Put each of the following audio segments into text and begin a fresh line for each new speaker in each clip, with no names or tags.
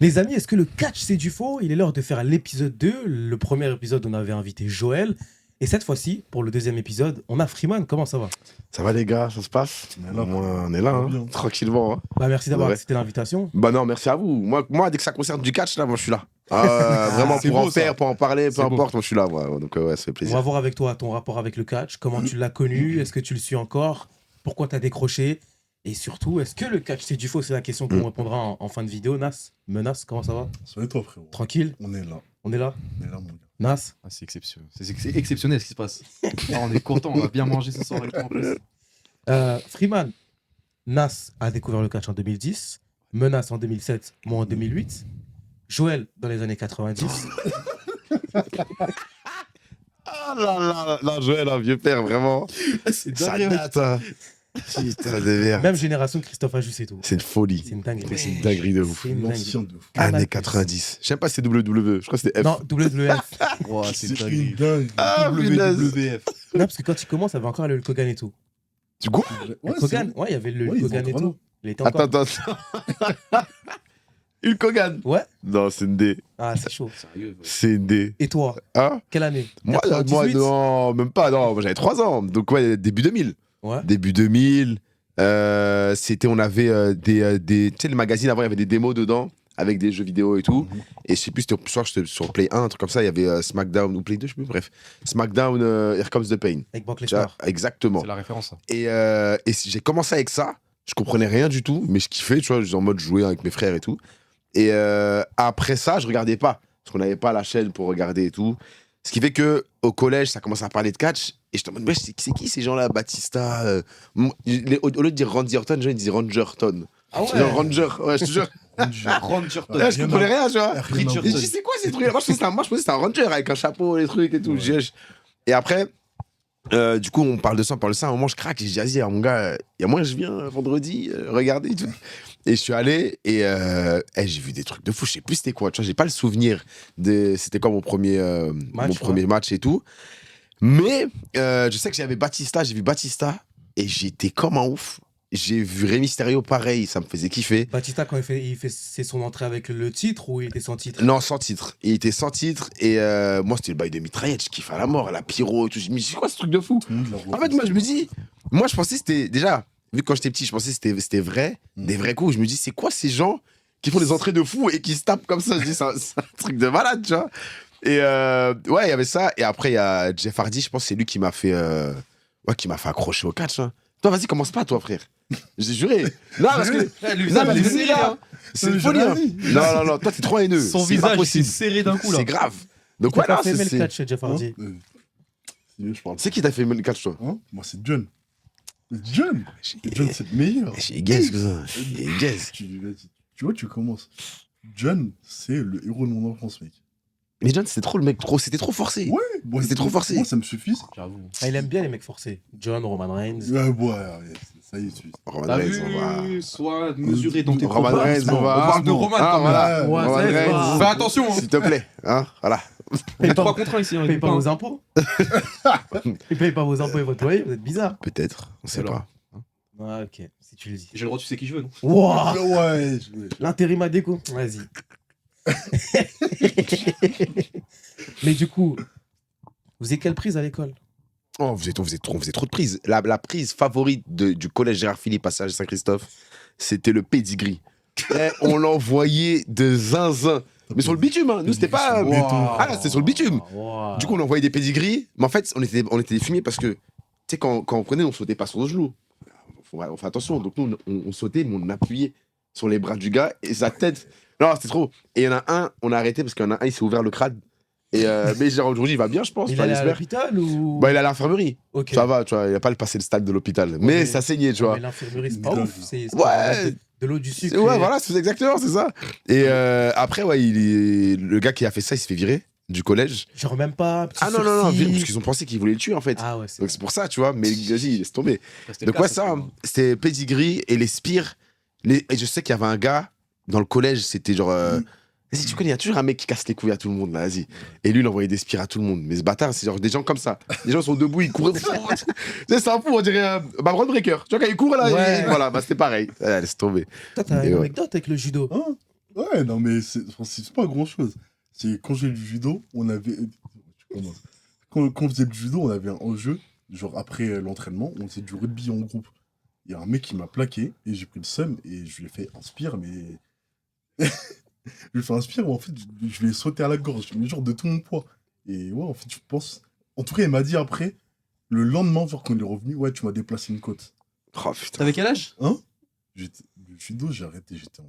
Les amis, est-ce que le catch c'est du faux? Il est l'heure de faire l'épisode 2. Le premier épisode, on avait invité Joël. Et cette fois-ci, pour le deuxième épisode, on a Freeman. Comment ça va?
Ça va les gars, ça se passe? On est là, hein, tranquillement. Hein.
Bah, merci d'avoir
Ouais.
accepté l'invitation.
Bah non, merci à vous. Moi, dès que ça concerne du catch, là, moi je suis là. Vraiment,
c'est
pour en
beau, ça.
faire, pour en parler, peu
C'est beau.
importe, moi je suis là. Ouais. Donc ouais, ça fait
On
plaisir.
va voir avec toi ton rapport avec le catch. Comment tu l'as connu? Est-ce que tu le suis encore? Pourquoi tu as décroché? Et surtout, est-ce que le catch c'est du faux? C'est la question qu'on répondra en fin de vidéo. Nas, Menace, comment ça va?
Soyez toi, frérot.
Tranquille?
On est là.
On est là?
On est là, mon gars.
Nas?
Ah, c'est exceptionnel. C'est exceptionnel ce qui se passe. Ah, on est content, on va bien manger ce soir avec toi en plus.
Freeman, Nas a découvert le catch en 2010. Menace en 2007, moi en 2008. Joël dans les années 90.
Ah là, Joël, un vieux père, vraiment.
C'est
Ça
dingue.
date, hein. Putain de merde.
Même génération Christophe Ajus et tout.
C'est une folie.
C'est une dinguerie.
C'est une dinguerie de ouf.
C'est une
L'ancien
dinguerie.
de fou.
Canal+.
Années 90. Je sais pas si c'est WWE, je crois que c'était F.
Non, WWF.
Oh, c'est
une
dingue.
dingue.
Ah, punaise.
WWF.
Non, parce que quand il commence, il y avait encore le Hulk Hogan et tout.
Du coup
Ouais,
Hulk Hogan, ouais, il y avait le
Ouais,
Hulk
ils
Hogan
ont
et
trop
tout. Il était encore.
Attends. Hulk Hogan.
Ouais.
Non, c'est une D.
Ah, c'est chaud.
Sérieux.
C'est une D.
Et toi,
Hein?
quelle année?
Moi,
98?
non, même pas. Non, moi j'avais 3 ans. Donc ouais, début 2000.
Ouais.
Début 2000. On avait des. Tu sais, les magazines avant, il y avait des démos dedans avec des jeux vidéo et tout. Et je sais plus, c'était sur Play 1, un truc comme ça. Il y avait SmackDown ou Play 2, je sais plus. Bref, SmackDown, Here Comes the Pain.
Avec Brock
Tu vois,
Lesnar.
exactement.
C'est la référence. Ça.
Et j'ai commencé avec ça. Je comprenais rien du tout, mais je kiffais, tu vois, j'étais en mode jouer avec mes frères et tout. Et après ça, je regardais pas. Parce qu'on n'avait pas la chaîne pour regarder et tout. Ce qui fait que au collège, ça commence à parler de catch. Et j'étais en mode, mais c'est qui ces gens-là, Batista au lieu de dire Randy Orton, les gens ils disent Ranger Orton.
Ah ouais.
Genre Ranger, ouais, je te jure.
Ranger
Là, je comprenais rien, tu vois.
Rien à
Et je dis, c'est quoi ces trucs? Moi, je pensais que c'était un Ranger avec un chapeau, les trucs et tout.
Ouais.
Et après, du coup, on parle de ça. À un moment, je craque. Et je dis, vas-y, mon gars, il y a moins, je viens vendredi, regardez. Et tout. Et je suis allé et j'ai vu des trucs de fou. Je sais plus c'était quoi. Tu vois, j'ai pas le souvenir de c'était quoi mon premier match et tout. Mais je sais que j'ai vu Batista et j'étais comme un ouf. J'ai vu Rey Mysterio pareil, ça me faisait kiffer.
Batista, quand il fait c'est son entrée avec le titre ou il était sans titre?
Non, sans titre. Il était sans titre et moi c'était le bail de mitraillette, je kiffe à la mort, la pyro et tout. Je me dis, c'est quoi ce truc de fou?
Tout le monde l'a
En fait, moi je me dis, je pensais que c'était déjà, vu que quand j'étais petit, je pensais que c'était vrai, des vrais coups. Je me dis, c'est quoi ces gens qui font des entrées de fou et qui se tapent comme ça? Je dis, c'est un truc de malade, tu vois. Et ouais, il y avait ça. Et après, il y a Jeff Hardy, je pense que c'est lui qui m'a fait, qui m'a fait accrocher au catch. Hein. Toi, vas-y, commence pas, toi, frère. J'ai juré. Non, parce que. Non, parce que là, c'est une folie. Hein. Non, toi, t'es trop haineux.
Son
C'est pas
visage s'est
possible.
serré d'un coup là.
C'est grave. Donc,
T'as
voilà,
pas fait aimer le
c'est.
catch, Jeff Hardy?
Je parle.
C'est qui t'a fait le catch, toi?
Hein? Moi, c'est John. John, c'est le meilleur.
J'ai guess, cousin. J'ai guess.
Tu vois, tu commences. John, c'est le héros de mon enfance, mec.
Mais John, c'était trop le mec, c'était trop forcé.
Ouais, bon,
C'était trop forcé.
Moi, ça me suffit.
J'avoue.
Ah, il aime bien les mecs forcés. John, Roman Reigns.
Ouais, ça y est, tu
Roman
T'as
Reigns, on va.
vu, sois mesuré dans tes
Roman
propos.
Reigns, on va.
On parle de Roman
Ah,
quand même.
voilà.
Ouais,
Roman
ça y est,
Reigns.
Fais attention. Hein.
S'il te plaît. Hein, voilà.
Il y a 3 contre 1 ici.
Paye pas vos impôts. Il paye pas vos impôts et votre loyer, vous êtes bizarre.
Peut-être, on sait
Alors.
pas.
Ah, ok, si tu le dis.
J'ai le droit, tu sais qui je veux, non?
Wouah,
Ouais,
l'intérim à déco. Vas-y. Mais du coup, vous avez quelle prise à l'école?
Oh, on faisait trop de prises. La prise favorite du collège Gérard Philippe, passage Saint-Christophe, c'était le pedigree. On l'envoyait de zinzin. Mais sur le bitume, hein. Nous, c'était pas.
Wow.
Ah là, c'était sur le bitume.
Wouah.
Du coup, on envoyait des pédigris, mais en fait, on était des fumiers parce que, tu sais, quand on prenait, on sautait pas sur nos genoux. On fait attention. Donc, nous, on sautait, mais on appuyait sur les bras du gars et sa tête. Non, c'était trop. Et il y en a un, on a arrêté parce qu'il y en a un, il s'est ouvert le crâne. Et mais genre, aujourd'hui, il va bien, je pense.
Il
Enfin,
allait à
j'espère.
l'hôpital ou?
Bah, il est à l'infirmerie.
Ok.
Ça va, tu vois, il a pas passé le stade de l'hôpital. Mais
mais-
ça saignait, tu vois.
Mais l'infirmerie, c'est pas
Ouais.
ouf. C'est
Ouais.
pas de l'eau du sucre.
Ouais, voilà, c'est exactement, c'est ça. Et après, ouais, le gars qui a fait ça, il se fait virer du collège.
Genre même pas. Petit
Ah non,
sursis.
parce qu'ils ont pensé qu'ils voulaient le tuer, en fait.
Ah ouais, c'est
Donc c'est pour ça, tu vois, mais vas-y, laisse tomber.
C'était le
Donc
cas,
ouais, ça, c'était pedigree et les spires. Et je sais qu'il y avait un gars dans le collège, c'était genre. Vas-y, tu connais, il y a toujours un mec qui casse les couilles à tout le monde, là, vas-y. Et lui, il envoyait des spires à tout le monde. Mais ce bâtard, c'est genre des gens comme ça. Les gens sont debout, ils courent. Tu sais, c'est un fou, on dirait Baron Breaker. Tu vois, quand il court là,
Ouais.
voilà, bah c'était pareil. Laisse tomber.
Toi, t'as
Et
une
ouais.
anecdote avec le judo.
Hein? Ouais, non, mais c'est pas grand-chose. C'est quand j'ai du judo, on avait... Tu commences. Quand on faisait du judo, on avait un enjeu. Genre, après l'entraînement, on faisait du rugby en groupe. Il y a un mec qui m'a plaqué et j'ai pris le seum et je lui ai fait un spire, mais... je lui ai fait un spire où en fait, je lui ai sauté à la gorge, mais genre de tout mon poids. Et ouais, en fait, je pense... En tout cas, il m'a dit après, le lendemain, genre quand il est revenu, ouais, tu m'as déplacé une côte.
Oh putain.
T'avais quel âge?
Hein? Le judo, j'ai arrêté, j'étais en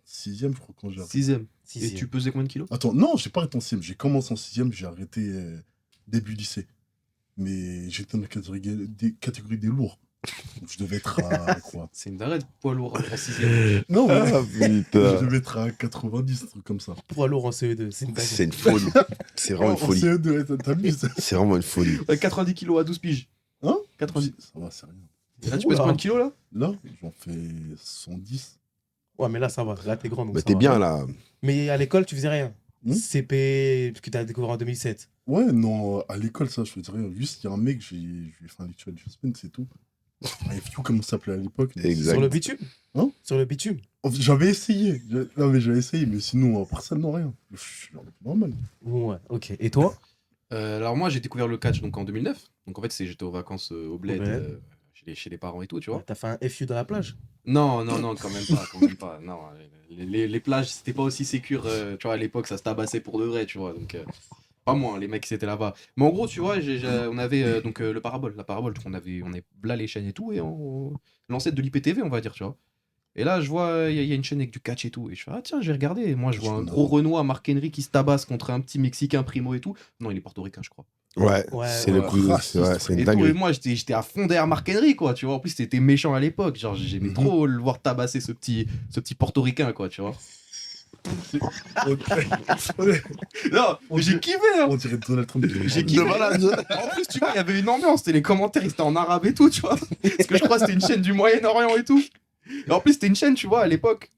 6ème, je crois, quand j'ai arrêté.
6ème. Et
Sixième.
tu pesais combien de kilos?
Attends, non, j'ai pas arrêté en 6ème, j'ai commencé en 6ème, j'ai arrêté début lycée. Mais j'étais dans la catégorie des lourds. Donc je devais être à quoi?
C'est une dingue poids lourd en 6ème.
Non, mais
Ah
je
putain.
devais être à 90, un truc comme ça.
Poids lourd en CE2, c'est une dingue.
C'est une folie. C'est vraiment une
En
folie.
CE2, t'amuses.
C'est vraiment une folie.
90 kilos à 12 piges.
Hein?
90.
Ça va, c'est rien.
Et là, tu pèses
Oula.
combien de kilos là?
Là, j'en fais 110.
Ouais, mais là, ça va. Là, t'es grand. Donc
Bah
ça
t'es
va.
bien là.
Mais à l'école, tu faisais rien.
Hmm
CP, que t'as découvert en 2007.
Ouais, non, à l'école, ça, je faisais rien. Juste, il y a un mec, je lui ai fait un lecture adjustment, c'est tout. Un FQ, comme ça s'appelait à l'époque. mais
Exact.
Sur le bitume.
Hein?
Sur le bitume.
J'avais essayé. Non, mais j'avais essayé, mais sinon, personne n'a rien. Je suis normal.
Ouais, ok. Et toi?
Alors moi j'ai découvert le catch donc en 2009. Donc en fait j'étais aux vacances au bled,
Au bled.
chez les parents et tout, tu vois.
T'as fait un FU dans la plage?
Non, quand même pas, quand même pas. Non, les plages c'était pas aussi sécure, tu vois, à l'époque ça se tabassait pour de vrai, tu vois. Donc pas moi, les mecs qui étaient là-bas. Mais en gros, tu vois, on avait la parabole, on avait là les chaînes et tout et l'ancêtre de l'IPTV, on va dire, tu vois. Et là, je vois, il y a une chaîne avec du catch et tout. Et je fais, ah tiens, je vais regarder. Et moi, je vois un gros Renoir, Marc Henry, qui se tabasse contre un petit Mexicain primo et tout. Non, il est portoricain, je crois.
Ouais,
Ouais,
c'est
ouais.
le coup.
Raciste.
C'est une
Et tout, et
dinguerie.
moi, j'étais à fond derrière Marc Henry, quoi, tu vois. En plus, c'était méchant à l'époque. Genre, j'aimais trop le voir tabasser ce petit portoricain, quoi, tu vois. Non, mais j'ai kiffé, hein.
On dirait Donald Trump.
J'ai kiffé. En plus, tu vois, il y avait une ambiance. C'était les commentaires, ils étaient en arabe et tout, tu vois. Parce que je crois que c'était une chaîne du Moyen-Orient et tout. Et en plus, c'était une chaîne, tu vois, à l'époque.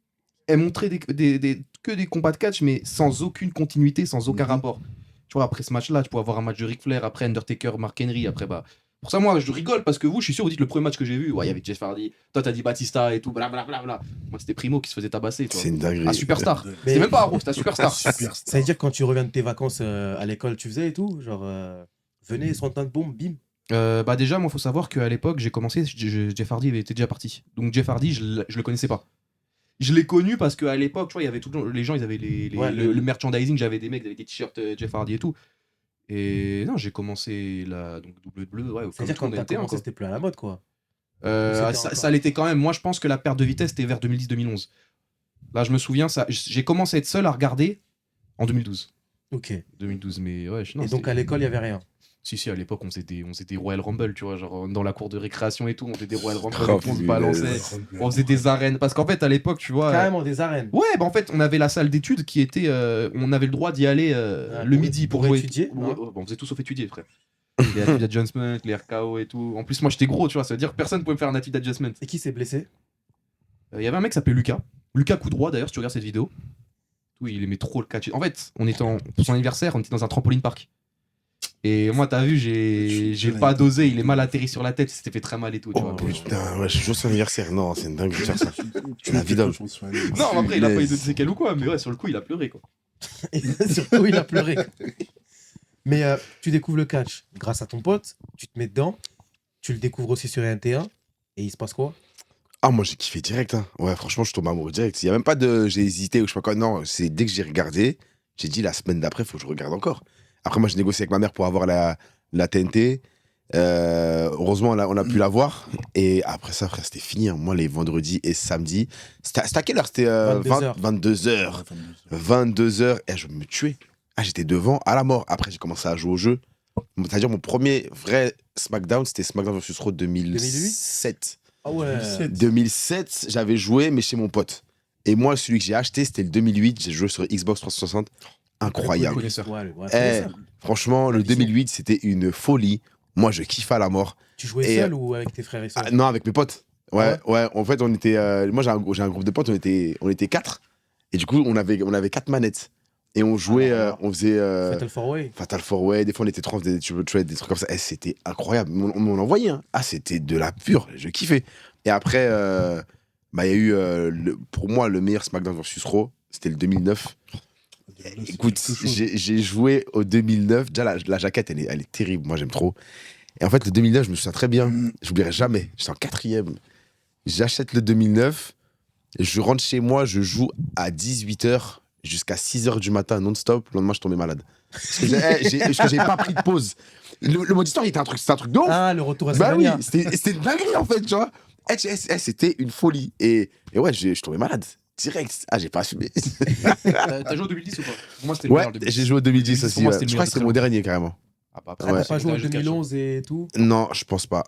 Elle montrait que des combats de catch, mais sans aucune continuité, sans aucun rapport. Tu vois, après ce match-là, tu peux avoir un match de Ric Flair, après Undertaker, Mark Henry, après bah. Pour ça, moi, je rigole parce que vous, je suis sûr, vous dites le premier match que j'ai vu, ouais, il y avait Jeff Hardy, toi, t'as dit Batista et tout, blablabla. Moi, c'était Primo qui se faisait tabasser, tu vois.
C'est une dinguerie.
Un superstar.
Mais-
C'était même pas un roux, c'était un superstar.
Superstar.
Ça veut dire que quand tu reviens de tes vacances à l'école, tu faisais et tout? Genre, venez, sur un temps de bombe, bim.
Bah déjà, moi, faut savoir qu'à l'époque, j'ai commencé, Jeff Hardy était déjà parti. Donc Jeff Hardy, je le connaissais pas. Je l'ai connu parce qu'à l'époque, tu vois, il y avait les gens, ils avaient
Ouais,
le merchandising, j'avais des mecs, ils avaient des t-shirts Jeff Hardy et tout. Et non, j'ai commencé la donc WWE, ouais, au
C'est-à-dire
Comic-Con
quand t'as
21,
commencé,
quoi.
c'était plus à la mode, quoi.
Ça,
C'était
ça l'était quand même. Moi, je pense que la perte de vitesse, c'était vers 2010-2011. Là, je me souviens, j'ai commencé à être seul à regarder en 2012.
Ok.
2012, mais ouais, non,
Et donc à l'école, il y avait rien.
Si, à l'époque, on faisait des Royal Rumble, tu vois, genre dans la cour de récréation et tout, on faisait des Royal Rumble,
Oh,
on se
punaise.
balançait, on faisait des arènes. Parce qu'en fait, à l'époque, tu vois.
Carrément des arènes.
Ouais, bah en fait, on avait la salle d'études qui était. On avait le droit d'y aller le
pour-
midi pour
pour
jouer.
étudier,
Ouais,
hein.
ouais, on faisait tout sauf étudier, frère. Les attitude adjustment, les RKO et tout. En plus, moi, j'étais gros, tu vois, ça veut dire que personne pouvait me faire un attitude adjustment.
Et qui s'est blessé?
Il y avait un mec qui s'appelait Lucas. Lucas coup droit, d'ailleurs, si tu regardes cette vidéo. Oui, il aimait trop le catch. En fait, on était pour son anniversaire, on était dans un trampoline park. Et moi, t'as vu, j'ai pas dosé, il est mal atterri sur la tête, il s'était fait très mal et tout, tu
Oh
vois.
putain, ouais, je joue son anniversaire. Non, c'est une dinguerie de faire ça.
Tu
La vie d'homme.
Non, après, il a pas eu de
Punaise.
séquelles ou quoi, mais ouais, sur le coup, il a pleuré, quoi.
Et surtout, il a pleuré. Mais tu découvres le catch grâce à ton pote, tu te mets dedans, tu le découvres aussi sur NT1, et il se passe quoi?
Ah, moi j'ai kiffé direct. Hein. Ouais, franchement, je tombe amoureux direct. Il n'y a même pas de. J'ai hésité ou je sais pas quoi. Non, c'est dès que j'ai regardé, j'ai dit la semaine d'après, il faut que je regarde encore. Après, moi, j'ai négocié avec ma mère pour avoir la TNT. Heureusement, on a pu l'avoir. Et après ça, frère, c'était fini. Hein. Moi, les vendredis et samedis. C'était à quelle heure? C'était 22h. 22h. Et je me tuais. Ah, j'étais devant à la mort. Après, j'ai commencé à jouer au jeu. C'est-à-dire, mon premier vrai SmackDown, c'était SmackDown vs Raw 2007.
Ah ouais.
2007, j'avais joué, mais chez mon pote. Et moi, celui que j'ai acheté, c'était le 2008. J'ai joué sur Xbox 360. Incroyable.
Connaisseur.
Ouais, ouais,
Eh, franchement, le
Hallucinant.
2008, c'était une folie. Moi, je kiffe à la mort.
Tu jouais
Et,
seul ou avec tes frères et sœurs?
Ah, non, avec mes potes. Ouais,
Ah
ouais. En fait, on était. Moi, j'ai un groupe de potes, on était 4. Et du coup, on avait 4 manettes. Et on jouait,
alors.
on faisait.
Fatal 4-Way.
Fatal 4-Way, des fois on était 3, on faisait des triple threat, des trucs comme ça. Eh, c'était incroyable. On envoyait. Hein. Ah, c'était de la pure. Je kiffais. Et après, Bah, il y a eu, pour moi, le meilleur SmackDown versus Raw, c'était le 2009. Écoute, j'ai joué au 2009. Déjà, la jaquette, elle est terrible. Moi, j'aime trop. Et en fait, le 2009, je me souviens très bien. J'oublierai jamais. J'étais en 4e. J'achète le 2009. Je rentre chez moi. Je joue à 18h jusqu'à 6h du matin non-stop. Le lendemain, je tombais malade. Parce que j'ai pas pris de pause. Le mode histoire, c'était un truc de ouf.
Ah, le retour à
Bah oui,
Sylvania.
c'était une dinguerie, en fait, tu vois. C'était une folie. Et ouais, je tombais malade. Direct. Ah, j'ai pas assumé.
T'as joué au 2010 ou pas? Pour moi, c'était le
Ouais,
meilleur, le 2010.
j'ai joué au 2010
Pour
aussi.
moi,
Ouais.
c'était le
Je crois
meilleur
que c'était mon dernier, carrément.
Ah, bah,
Ah,
après,
t'as
Ouais.
pas joué en
jusqu'à-
2011 et tout?
Non, je pense pas.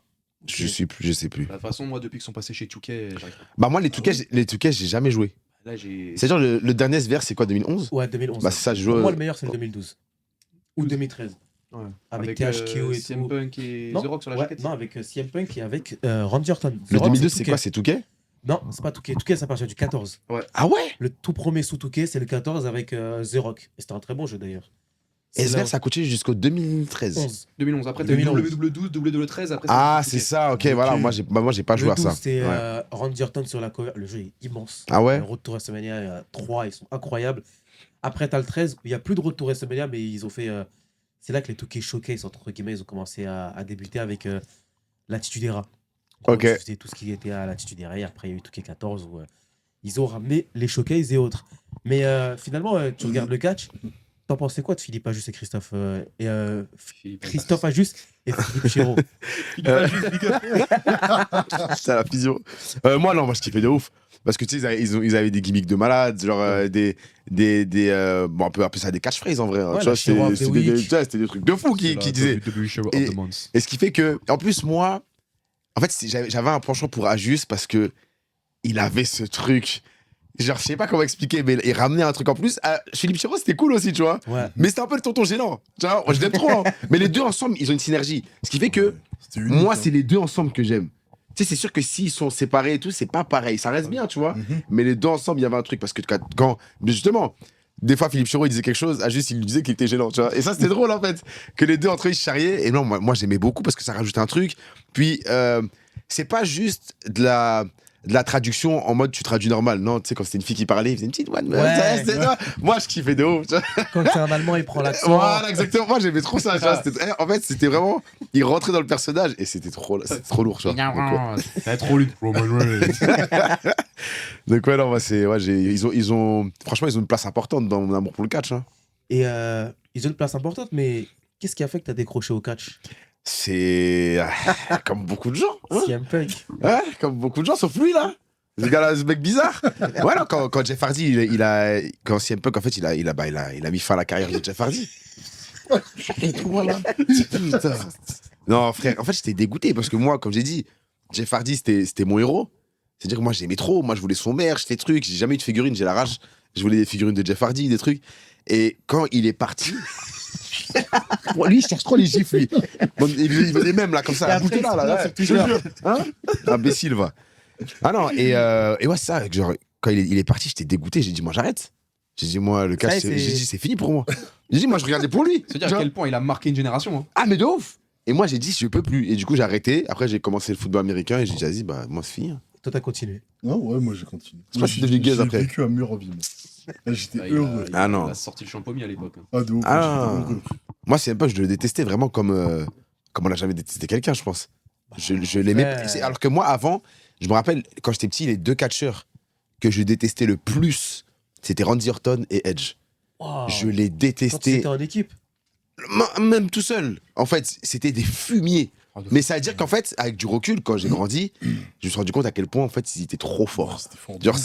Ok.
Je sais plus.
De toute façon, moi, depuis qu'ils sont passés chez 2K, j'arrive pas.
Bah, moi, les Touquets, j'ai jamais joué.
Là, j'ai.
C'est genre, le dernier SVR, c'est quoi, 2011?
Ouais, 2011.
Bah, c'est ça, je
Pour
joue.
moi, le meilleur, c'est le 2012. Ou 2013.
Ouais.
Avec THQ et
CM
tout.
Punk et
Non,
The Rock sur la
ouais,
jaquette.
non, avec CM Punk et avec Randy Orton. The
Le
Rock,
2012, c'est
2K.
quoi? C'est Touquet?
Non, c'est pas Touquet. Touquet, ça appartient du 14.
Ah ouais?
Le tout premier sous Touquet, c'est le 14 avec The Rock. Et c'était un très bon jeu d'ailleurs. C'est
SVR,
là-
ça a coûté jusqu'au 2013.
11.
2011. Après, t'as eu
2011.
WW12, WW13. Après,
Ah,
c'est
c'est ça, ok, voilà. Moi, j'ai pas joué
Le
à
12,
ça.
c'est
Ouais.
Randy Orton sur la cover. Le jeu est immense.
Ah ouais?
Le Road to WrestleMania 3, ils sont incroyables. Après, t'as le 13, où il n'y a plus de Road to WrestleMania, mais ils ont fait. C'est là que les Touquet Showcase, entre guillemets, ils ont commencé à débuter avec l'Attitude Era.
Ok.
C'était tout ce qui était à l'Attitude Era. Et après, il y a eu Touquet 14 où ils ont ramené les Showcase et autres. Mais finalement, tu regardes le catch. T'en pensais quoi de Philippe Ajus et Christophe Christophe Ajus et Philippe Chéreau?
C'est la physio. Moi, non, moi, je kiffais de ouf. Parce que tu sais, ils avaient des gimmicks de malades, genre bon, on peut appeler ça des catchphrases en vrai. Hein,
Ouais,
tu
la
vois,
Chéreau of the
c'était
Week.
c'était des trucs de fou qui disaient. Et- Et ce qui fait que, en plus, moi, en fait, j'avais un penchant pour Ajus parce que il avait ce truc. Genre, je sais pas comment expliquer, mais il ramenait un truc en plus. Philippe Chéreau, c'était cool aussi, tu vois.
Ouais.
Mais c'était un peu le tonton gênant. Tu vois, je l'aime trop. Hein. Mais les deux ensemble, ils ont une synergie. Ce qui fait que,
C'était unique,
moi,
hein.
c'est les deux ensemble que j'aime. Tu sais, c'est sûr que s'ils sont séparés et tout, c'est pas pareil. Ça reste bien, tu vois.
Mhm.
Mais les deux ensemble, il y avait un truc. Parce que mais justement, des fois, Philippe Chéreau, il disait quelque chose, Ajus, il lui disait qu'il était gênant, tu vois. Et ça, c'était drôle, en fait. Que les deux entre eux, ils se charriaient. Et non, moi j'aimais beaucoup parce que ça rajoute un truc. Puis, c'est pas juste de la traduction en mode tu traduis normal. Non, tu sais, quand c'était une fille qui parlait, il faisait une petite one.
Ouais.
Moi, je kiffais de ouf, tu vois.
Quand c'est un Allemand, il prend l'accent.
Voilà, exactement. Moi, j'aimais trop ça. Tu vois. En fait, c'était vraiment. Il rentrait dans le personnage et c'était trop lourd, tu vois.
Ça va être trop lutte.
Donc, ouais, non, moi, ils ont. Franchement, ils ont une place importante dans mon amour pour le catch. Hein.
Et ils ont une place importante, mais qu'est-ce qui a fait que tu as décroché au catch?
C'est. Comme beaucoup de gens. Hein.
CM Punk.
Ouais, comme beaucoup de gens, sauf lui, là. Ce mec bizarre. Voilà, quand Jeff Hardy, quand CM Punk, en fait, il a mis fin à la carrière de Jeff Hardy. Et tout, voilà. Putain. Non, frère, en fait, j'étais dégoûté parce que moi, comme j'ai dit, Jeff Hardy, c'était mon héros. C'est-à-dire que moi, j'aimais trop. Moi, je voulais son merch, les trucs. J'ai jamais eu de figurine, j'ai la rage. Je voulais des figurines de Jeff Hardy, des trucs. Et quand il est parti. Bon, lui, il cherche trop les gifs, lui. Bon, il veut des mêmes, là, comme ça. Bouge là, là. Ouais. Je te jure. Hein? Imbécile, va. Ah non, et ouais, c'est ça. Genre, quand il est parti, j'étais dégoûté. J'ai dit, moi, j'arrête. J'ai dit, moi, le catch, j'ai dit, c'est fini pour moi. J'ai dit, moi, je regardais pour lui.
C'est-à-dire à quel point il a marqué une génération. Hein.
Ah, mais de ouf. Et moi, j'ai dit, je peux plus. Et du coup, j'ai arrêté. Après, j'ai commencé le football américain et j'ai dit, vas-y, bah, moi, c'est fini. Hein.
Toi, t'as continué.
Non, ouais, moi j'ai continué.
Je crois que je suis devenu gaze après.
J'ai vécu à Muroville. Là, j'étais heureux.
Ah non.
Il a sorti le champomis à l'époque. Hein.
Ah, de ouf.
Ah.
J'étais heureux.
Moi, c'est un peu, je le détestais vraiment comme on n'a jamais détesté quelqu'un, je pense. Je l'aimais.
Ouais.
Alors que moi, avant, je me rappelle, quand j'étais petit, les deux catcheurs que je détestais le plus, c'était Randy Orton et Edge.
Wow.
Je les
Quand
détestais.
c'était en équipe.
Même tout seul. En fait, c'était des fumiers. Mais ça veut dire qu'en fait, avec du recul, quand j'ai grandi, je me suis rendu compte à quel point, en fait, ils étaient trop forts.
C'était fort.
Genre,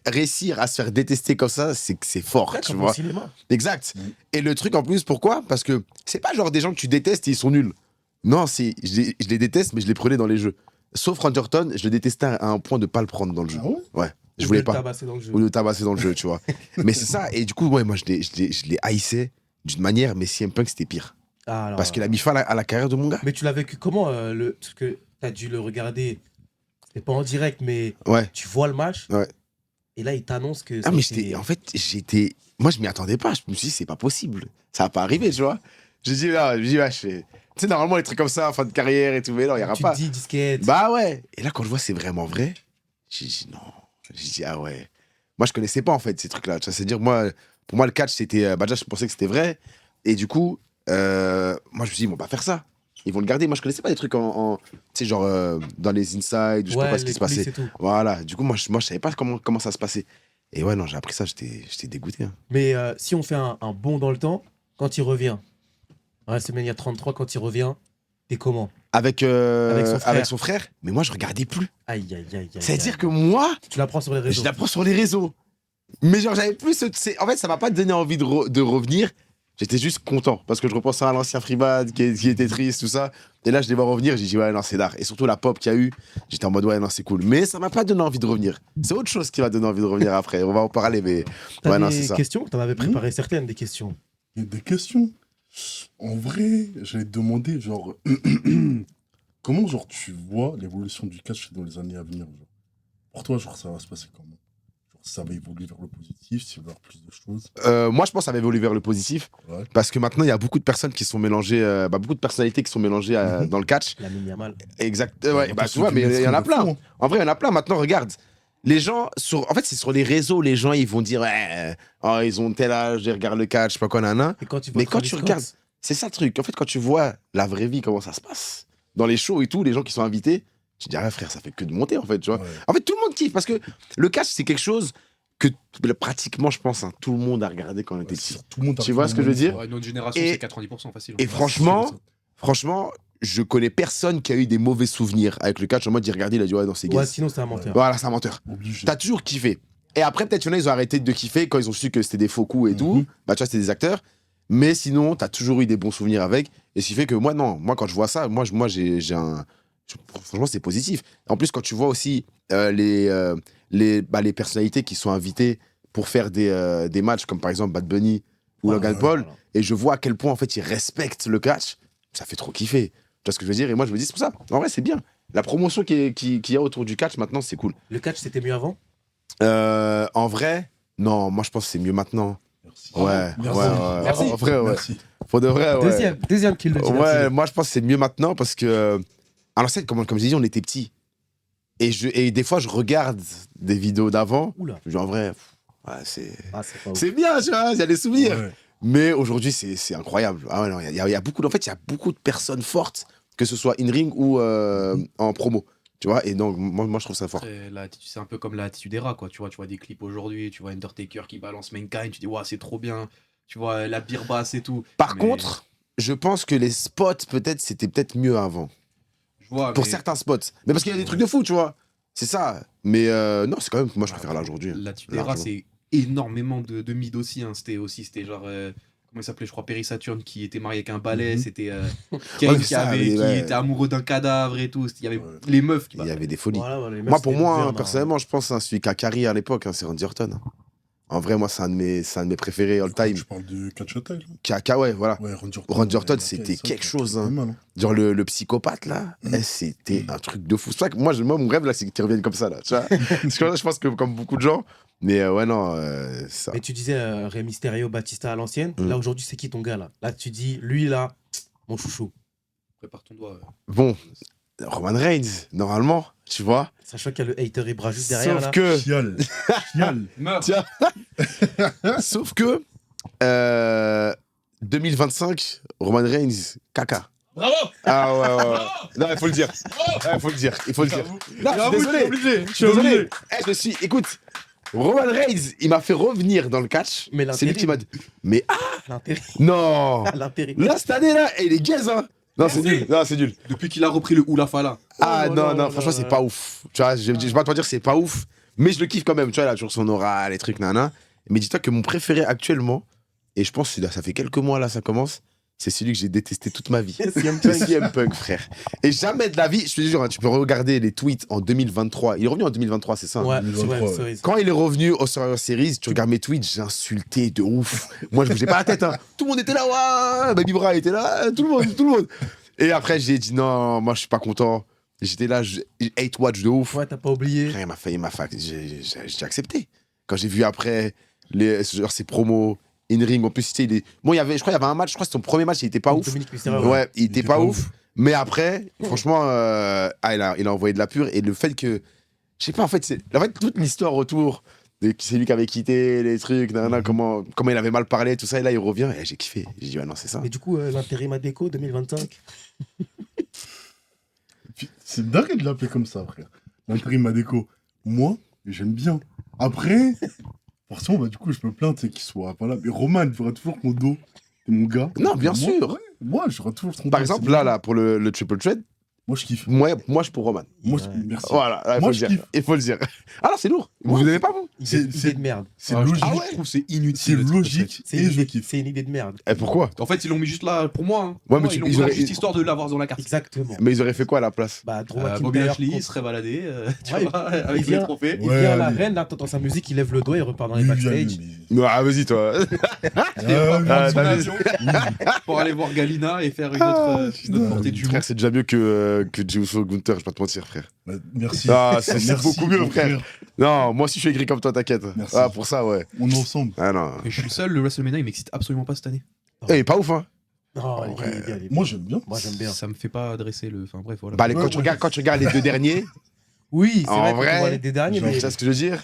réussir à se faire détester comme ça, c'est que c'est fort,
Ouais,
tu
comme
vois.
au cinéma.
Exact.
Mm.
Et le truc en plus, pourquoi? Parce que c'est pas genre des gens que tu détestes et ils sont nuls. Non, je les déteste, mais je les prenais dans les jeux. Sauf Randy Orton, je le détestais à un point de pas le prendre dans le jeu.
Ah ouais?
Ouais, je
Ou
voulais
de le
pas.
tabasser dans le jeu.
Ou de le tabasser dans le jeu, tu vois. Mais c'est ça. Et du coup, ouais, moi, je les haïssais d'une manière, mais CM Punk, c'était pire.
Ah, alors,
Parce qu'il a mis fin à la carrière de mon gars.
Mais tu l'as vécu comment parce que t'as dû le regarder. C'était pas en direct, mais
Ouais.
tu vois le match.
Ouais.
Et là, il t'annonce que.
Ah, mais
c'était-
en fait, moi, je m'y attendais pas. Je me suis dit, c'est pas possible. Ça va pas arriver, tu vois. Je dis, là, tu sais, normalement, les trucs comme ça, fin de carrière et tout, mais non, il y aura
Tu
pas.
te dis disquette.
Bah ouais. Et là, quand je vois c'est vraiment vrai, j'ai dit non. J'ai dit, ah ouais. Moi, je connaissais pas, en fait, ces trucs-là. Tu vois, c'est-à-dire, moi, pour moi, le catch, c'était. Bah, déjà, je pensais que c'était vrai. Et du coup, moi, je me suis dit, ils vont pas faire ça. Ils vont le garder. Moi, je connaissais pas des trucs tu sais, genre, dans les inside, je sais pas ce qui
les
se
coulisses
passait.
et tout.
Voilà. Du coup, moi, je savais pas comment ça se passait. Et ouais, non, j'ai appris ça, j'étais dégoûté. Hein.
Mais si on fait un bond dans le temps, quand il revient, WrestleMania 33, quand il revient, t'es comment?
Avec
son frère.
avec son frère. Mais moi, je regardais plus.
Aïe, aïe, aïe, aïe.
C'est-à-dire que moi,
Tu l'apprends sur les réseaux.
je l'apprends sur les réseaux. Mais genre, j'avais plus. En fait, ça m'a pas donné envie de revenir. J'étais juste content parce que je repensais à l'ancien Freebad qui était triste, tout ça. Et là, je les vois revenir. J'ai dit, ouais, non, c'est d'art. Et surtout la pop qu'il y a eu, j'étais en mode, ouais, non, c'est cool. Mais ça m'a pas donné envie de revenir. C'est autre chose qui m'a donné envie de revenir après. On va en parler, mais.
T'as
Ouais, non,
des
c'est ça.
questions? T'en avais préparé certaines, des questions.
Il y a des questions. En vrai, j'allais te demander, genre, comment, genre, tu vois l'évolution du catch dans les années à venir, genre. Pour toi, genre, ça va se passer comment? Genre, ça va évoluer vers le positif, s'il va y avoir plus de choses.
Moi, je pense que ça va évoluer vers le positif.
Ouais.
Parce que maintenant, il y a beaucoup de personnes qui sont mélangées, beaucoup de personnalités qui sont mélangées dans le catch.
La Yamal.
Exact.
Ouais,
Ouais, bah, tu vois, mais il y en a plein. En vrai, il y en a plein. Maintenant, regarde. Les gens, en fait, c'est sur les réseaux, les gens, ils vont dire, ouais, oh, ils ont tel âge, ils regardent le catch, je sais pas quoi, nana.
Et quand tu
Mais
vois
quand
Travis
tu
Scott,
regardes, c'est ça le truc. En fait, quand tu vois la vraie vie, comment ça se passe, dans les shows et tout, les gens qui sont invités, tu te dis, ah frère, ça fait que de monter, en fait, tu vois.
Ouais.
En fait, tout le monde kiffe parce que le catch, c'est quelque chose que pratiquement, je pense, hein, tout le monde a regardé quand on était petit.
Tout le monde a
Tu vois ce que je veux dire?
Ouais, notre génération,
Et-
c'est 90% facile.
Et franchement, je connais personne qui a eu des mauvais souvenirs avec le catch. En mode, il regardait, il a dit, ouais, non, c'est gay.
ouais, sinon c'est un menteur.
Voilà, c'est un menteur.
Obligé.
T'as toujours kiffé. Et après, peut-être qu'il y en a, ils ont arrêté de kiffer quand ils ont su que c'était des faux coups et tout. Bah, tu vois, c'était des acteurs. Mais sinon, t'as toujours eu des bons souvenirs avec. Et ce qui fait que moi, non. Moi, quand je vois ça, moi j'ai un. Franchement, c'est positif. En plus, quand tu vois aussi les personnalités qui sont invitées pour faire des matchs, comme par exemple Bad Bunny ou Logan Paul,
Voilà.
et je vois à quel point, en fait, ils respectent le catch, ça fait trop kiffer. Tu vois ce que je veux dire? Et moi, je me dis, c'est pour ça. En vrai, c'est bien. La promotion qu'il y a autour du catch, maintenant, c'est cool.
Le catch, c'était mieux avant?
En vrai, non, moi je pense que c'est mieux maintenant.
Merci.
Ouais,
Merci.
ouais.
Merci.
En vrai, ouais.
Merci.
Pour de vrai, ouais.
Deuxième kill de Tina
Ouais,
Turner.
moi je pense que c'est mieux maintenant parce que. À l'ancienne, comme j'ai dit, on était petits. Et des fois, je regarde des vidéos d'avant.
Oula.
Je dis en vrai, ouais, c'est.
Ah, c'est pas ouf.
C'est bien, tu vois, il y a des souvenirs.
Ouais.
Mais aujourd'hui, c'est incroyable. Ah ouais, non, il y a beaucoup, en fait, il y a beaucoup de personnes fortes, que ce soit in-ring ou en promo. Tu vois, et donc, moi, je trouve ça fort.
Après, c'est un peu comme l'attitude era, quoi. Tu vois des clips aujourd'hui, tu vois Undertaker qui balance Mankind, tu dis, ouais, c'est trop bien. Tu vois la bière basse et tout.
Par
Mais
contre, je pense que les spots, peut-être, c'était peut-être mieux avant.
je vois,
Pour
mais
certains spots. Mais parce qu'il y a des trucs de fou, tu vois. C'est ça. Mais non, c'est quand même. Moi, je préfère là aujourd'hui.
l'attitude era,
Largement.
c'est énormément de mid aussi. Hein. C'était genre. Comment il s'appelait, je crois, Perry Saturn qui était marié avec un balai.
Mhm.
C'était
Ouais,
Kane
mais ça, mais
qui
ouais.
était amoureux d'un cadavre et tout. Il y avait
Ouais.
les meufs qui
Il y avait des folies.
Voilà, voilà, les meufs,
Moi, pour
c'était
moi,
Vernon.
personnellement, je pense à celui qui a carry à l'époque, hein, c'est Randy Orton. hein. En vrai, moi, c'est un de mes préférés all time.
Je parle de Catch Hotel.
Ouais, voilà.
Ouais, Randy
Randy Orton,
ouais,
c'était
ça,
quelque
c'est
chose,
pas
hein.
mal, hein.
Genre le psychopathe, là, c'était un truc de fou. C'est pour ça que moi, mon rêve, là, c'est qu'il revienne comme ça, là. Tu vois Parce que je pense que comme beaucoup de gens. Mais ouais, non, ça.
Mais tu disais Rey Mysterio, Batista à l'ancienne.
Mm.
Là, aujourd'hui, c'est qui ton gars, là? Là, tu dis, lui, là, mon chouchou.
Prépare ton doigt.
Bon, Roman Reigns, normalement, tu vois.
Sachant qu'il y a le hater Ibra juste derrière,
Sauf
là.
que.
Chial. Chial.
Meurs.
Tiens. Sauf que 2025, Roman Reigns, caca.
Bravo!
Ah ouais. Non, il faut le dire. Il faut le dire. Non, je suis désolé.
obligé.
Je suis désolé. Écoute, Roman Reigns, il m'a fait revenir dans le catch.
Mais
C'est lui qui m'a dit. Mais
L'intérêt.
non.
L'intérêt.
Là, cette année, là, il est gaze, hein. Non, c'est nul. Non, c'est nul.
Depuis qu'il a repris le Oula Fala.
Ah
Oh
non,
là
non,
là
franchement,
là
c'est
là.
pas ouf. Tu vois, je vais pas te dire c'est pas ouf, mais je le kiffe quand même. Tu vois, il a toujours son aura, les trucs, nana. Mais dis-toi que mon préféré actuellement, et je pense que ça fait quelques mois là, ça commence, c'est celui que j'ai détesté toute ma vie.
CM
C'est
Punk.
CM Punk, frère. Et jamais de la vie, je te jure, hein, tu peux regarder les tweets en 2023. Il est revenu en 2023, c'est ça, hein.
Ouais,
2023,
ouais,
ouais.
cerise.
Quand il est revenu au Survivor Series, tu regardes mes tweets, j'ai insulté de ouf. Moi, je bougeais pas la tête. Hein. Tout le monde était là, ouais. Baby Bra était là, tout le monde. Et après, j'ai dit non, moi, je suis pas content. J'étais là, j'ai hate watch de ouf.
Ouais, t'as pas oublié.
Frère, il m'a fait, j'ai accepté. Quand j'ai vu après genre, ses promos in-ring, en plus, tu sais, bon, je crois qu'il y avait un match, je crois que son premier match, il était pas ouf.
Dominique Mysterio.
Ouais, il était pas ouf. Mais après, franchement, il a envoyé de la pure. Et le fait que Je sais pas, en fait, toute l'histoire autour. C'est lui qui avait quitté les trucs, comment il avait mal parlé, tout ça, et là il revient, et j'ai kiffé. J'ai dit, ah non, c'est ça.
Et du coup, l'intérim Adéco 2025.
C'est dingue de l'appeler comme ça, frère. L'intérim Adéco. Moi, j'aime bien. Après, forcément, bah, du coup, je me plains qu'il soit pas là. Mais Roman, il fera toujours mon dos. C'est mon gars.
Non, bien
Moi,
sûr.
ouais, moi, je serai toujours son
Par
dos,
exemple,
c'est
là,
bien.
pour le triple threat,
Moi, je kiffe.
moi, je suis pour Roman.
Moi,
Ouais.
merci.
Voilà, là,
Moi,
il faut
je
le dire.
kiffe.
Il faut le dire. Ah non, c'est lourd.
Moi,
Vous n'aimez pas, vous
C'est-
Idée de merde.
C'est
Ah,
logique.
Ah ouais
Je trouve que c'est inutile.
C'est
le triple
logique.
threat.
C'est
Et
une,
je
idée-
kiffe.
c'est une idée de merde.
Et pourquoi
En fait, ils l'ont mis juste là pour moi. Hein.
Ouais,
Pour
mais
moi,
tu-
ils l'ont
ils
mis là
auraient-
juste histoire de l'avoir dans la carte.
Exactement.
Mais ils auraient fait quoi à la place
Bah, Drew
Bobby
McIntyre
Lashley
contre-
serait baladé, tu
Ouais,
vois, avec
vient-
les trophées.
Il
Ouais,
vient à
allez.
l'arène, là, t'entends sa musique, il lève le doigt, il repart dans les
Oui,
backstage.
mais-
Ah, vas-y, toi.
Prendre son
t'as
avion pour aller voir Galina et faire une autre portée du
Frère, c'est déjà mieux que Uso Gunther, je vais pas te mentir, frère.
Bah, merci.
Ah, c'est
Merci,
beaucoup mieux,
mon
frère. Non, moi aussi, je suis aigri comme toi, t'inquiète.
Merci.
Ah, pour ça, ouais.
On est ensemble.
Ah non.
Mais je suis le seul, le WrestleMania, il m'excite absolument pas cette année.
Eh, pas ouf, hein.
Non, il est
Ouais.
bien, il est bien, il est bien.
Moi, j'aime bien.
Moi, j'aime bien.
Ça me fait pas dresser le. Enfin bref, voilà.
Bah,
Ouais,
quand tu regardes les deux derniers,
Oui, c'est
En
vrai qu'on
vrai,
voit les deux derniers,
genre,
mais
tu sais ce que je veux dire?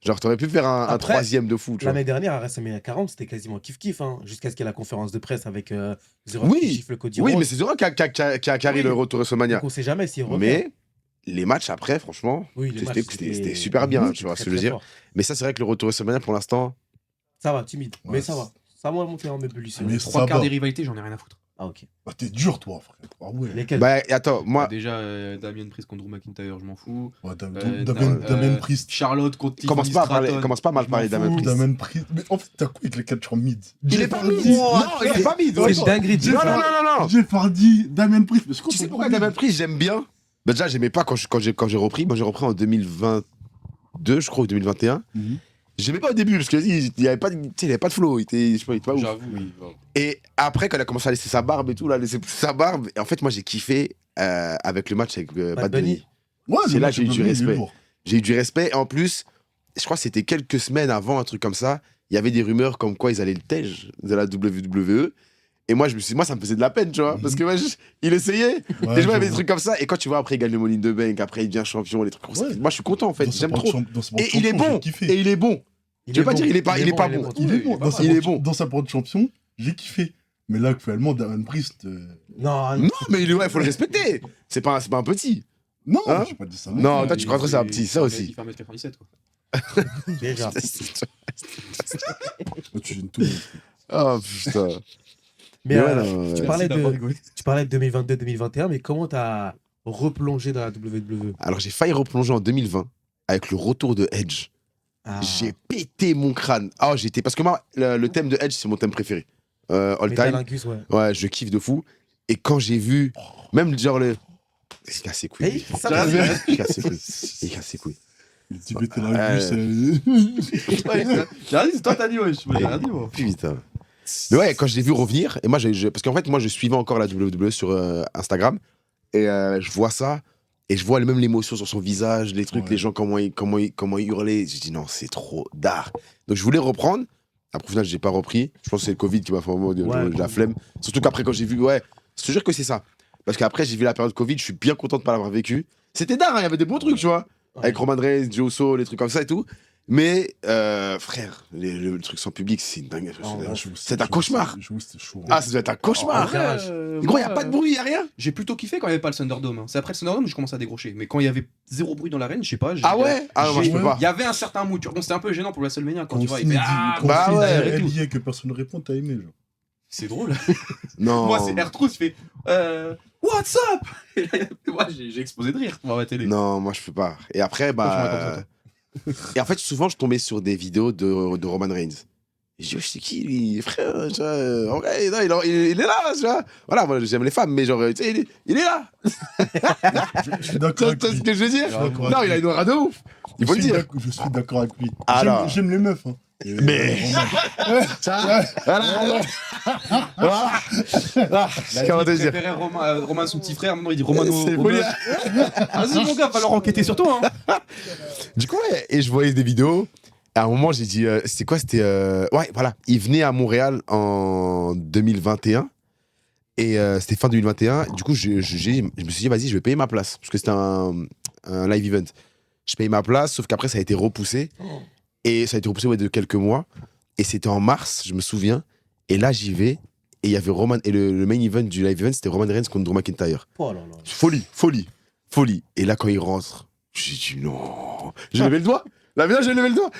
Genre, t'aurais pu faire un
Après,
troisième de fou, tu vois.
l'année dernière, à WrestleMania 40, c'était quasiment kiff-kiff, hein, jusqu'à ce qu'il y ait la conférence de presse avec The Rock
Oui.
qui gifle Cody
Oui,
Rhodes.
mais c'est Zora qui a carré
Oui.
le retour WrestleMania.
Donc, on sait jamais s'il revient.
Mais les matchs après, franchement,
Oui, les
c'était-
matchs,
c'était super bien,
Oui,
tu vois
très,
ce que je veux
très
dire.
fort.
Mais ça, c'est vrai que le retour WrestleMania, pour l'instant,
Ça va, timide.
Ouais,
Mais ça va. Ça va monter en ébullition.
Mais
Trois
ça
quarts
va.
des rivalités, j'en ai rien à foutre.
Ah, ok.
Bah, t'es dur, toi, frère. Ah ouais.
Lesquels
bah attends, moi,
Déjà, Damien Priest contre Drew McIntyre, je m'en fous.
Ouais,
Euh,
Damien Priest.
Charlotte contre Tiffany
commence pas
Stratton.
à mal
Je
parler
m'en
d'Amel
fous.
Priest.
Damien Priest. Mais en fait, t'as quoi avec les catcheurs mid
Il est pas
Jeff
mid.
Hardy.
Non, il est pas mid.
C'est
ouais.
une dinguerie.
Non, non, non, non.
Jeff Hardy, Damien Priest. Mais c'est quoi
Tu
ton
sais pourquoi
problème
Damien Priest, j'aime bien? Bah déjà, j'aimais pas quand j'ai repris. Moi, j'ai repris en 2022, je crois, ou 2021.
Mhm.
J'aimais pas au début, parce qu'il y avait pas de flow. Il était, je sais pas, il était pas ouf.
J'avoue, oui.
Et après, quand il a commencé à laisser sa barbe et tout, là, laisser pousser sa barbe, et en fait, moi, j'ai kiffé avec le match avec Bad Bunny.
Ouais,
C'est
le
là
match
que j'ai eu
de
du
Bunny, il est
respect.
lourd.
J'ai eu du respect. Et en plus, je crois que c'était quelques semaines avant, un truc comme ça, il y avait des rumeurs comme quoi ils allaient le tège de la WWE. Et moi, ça me faisait de la peine, tu vois, parce que il essayait.
Ouais,
Et je vois, il y avait des
je
trucs comme ça. Et quand tu vois, après, il gagne le Money in the Bank, après, il devient champion, les trucs comme ça.
Ouais.
Moi, je suis content, en fait.
Dans sa
J'aime
porte
trop.
champ- dans sa porte
Et il est
champion,
bon.
j'ai kiffé.
Et il est bon. Tu veux pas dire il est pas bon.
Il est bon.
Il est bon.
Dans sa porte champion, j'ai kiffé. Mais là, actuellement, Damien Priest.
Non,
Non, mais il faut le respecter. C'est pas un petit.
Non,
Hein
j'ai pas dit ça.
Non, toi, tu crois que c'est un petit, ça
Il
aussi.
fait 1m97, quoi.
déjà.
Tu gênes tout le monde.
Oh putain.
Mais
Mais ouais, non,
tu
ouais.
parlais
Merci d'avoir
de
rigolé.
2022-2021, mais comment t'as replongé dans la WWE?
Alors, j'ai failli replonger en 2020 avec le retour de Edge.
Ah.
J'ai pété mon crâne. Ah, parce que moi, le thème de Edge, c'est mon thème préféré. All time.
Metalingus, ouais.
Ouais, je kiffe de fou. Et quand j'ai vu, même genre le. Il casse ses couilles.
Hey, ça,
Il casse ses couilles. Il casse ses couilles.
Le Tibet et la
Ouais.
J'ai rien dit, c'est toi t'as dit, ouais. J'ai rien dit, moi.
Putain. Mais ouais, quand je l'ai vu revenir, et moi, parce qu'en fait, moi, je suivais encore la WWE sur Instagram, et je vois ça, et je vois même l'émotion sur son visage, les trucs,
Ouais.
les gens, comment ils hurlaient. J'ai dit non, c'est trop d'art. Donc je voulais reprendre. Après, au final, j'ai pas repris. Je pense que c'est le Covid qui m'a fait vraiment de la flemme. Surtout qu'après, quand j'ai vu, ouais, je te jure que c'est ça. Parce qu'après, j'ai vu la période Covid, je suis bien content de pas l'avoir vécu. C'était d'art, hein, il y avait des bons trucs, tu vois. Avec Roman Reigns, Joe Uso, les trucs comme ça et tout. Mais, frère, le truc sans public, c'est une dingue. C'est un cauchemar.
C'était chaud.
Ah, ça doit être un cauchemar. Gros, il a pas de bruit, il a rien.
J'ai plutôt kiffé quand il n'y avait pas le Thunderdome. Hein. C'est après le Thunderdome que je commence à décrocher. Mais quand il y avait zéro bruit dans l'arène, je sais pas.
Ah ouais? Ah, moi, je peux pas.
Il y avait un certain mood. Bon, c'était un peu gênant pour la WrestleMania quand tu vois. Il
dit,
fait ah,
bah ouais,
elle y est que personne ne répond, t'as aimé, genre.
c'est drôle.
Non.
Moi, c'est R-Truth, il fait What's up? Et là, moi, j'ai explosé de rire devant ma télé.
Non, moi, je peux pas. Et après, bah. Et en fait, souvent, je tombais sur des vidéos de Roman Reigns. Et je dis, c'est qui lui, frère, tu vois, en vrai, non, il est là, tu vois. Voilà, moi j'aime les femmes, mais genre, tu sais, il est là.
Je suis d'accord avec
Tu vois ce
lui.
que je veux dire?
Je suis d'accord
Non,
avec
il a une aura de ouf. Il faut le dire.
Je suis d'accord avec lui.
Alors.
J'aime les meufs. Hein.
Mais. Voilà. Ah, comment te dire?
préférait Roman son petit frère, maintenant il dit Romano.
C'est poli.
Vas-y mon gars, va leur enquêter sur toi. Hein.
Du coup, ouais, et je voyais des vidéos. À un moment, j'ai dit, c'était quoi? C'était. Ouais, voilà. Il venait à Montréal en 2021. Et c'était fin 2021. Du coup, je me suis dit, vas-y, je vais payer ma place. Parce que c'était un live event. Je paye ma place, sauf qu'après, ça a été repoussé. Et ça a été repoussé de quelques mois. Et c'était en mars, je me souviens. Et là, j'y vais. Et il y avait Roman. Et le main event du live event, c'était Roman Reigns contre Drew McIntyre.
Oh là là.
Folie. Et là, quand il rentre, j'ai dit non. J'ai levé le doigt. Là, j'ai levé le doigt.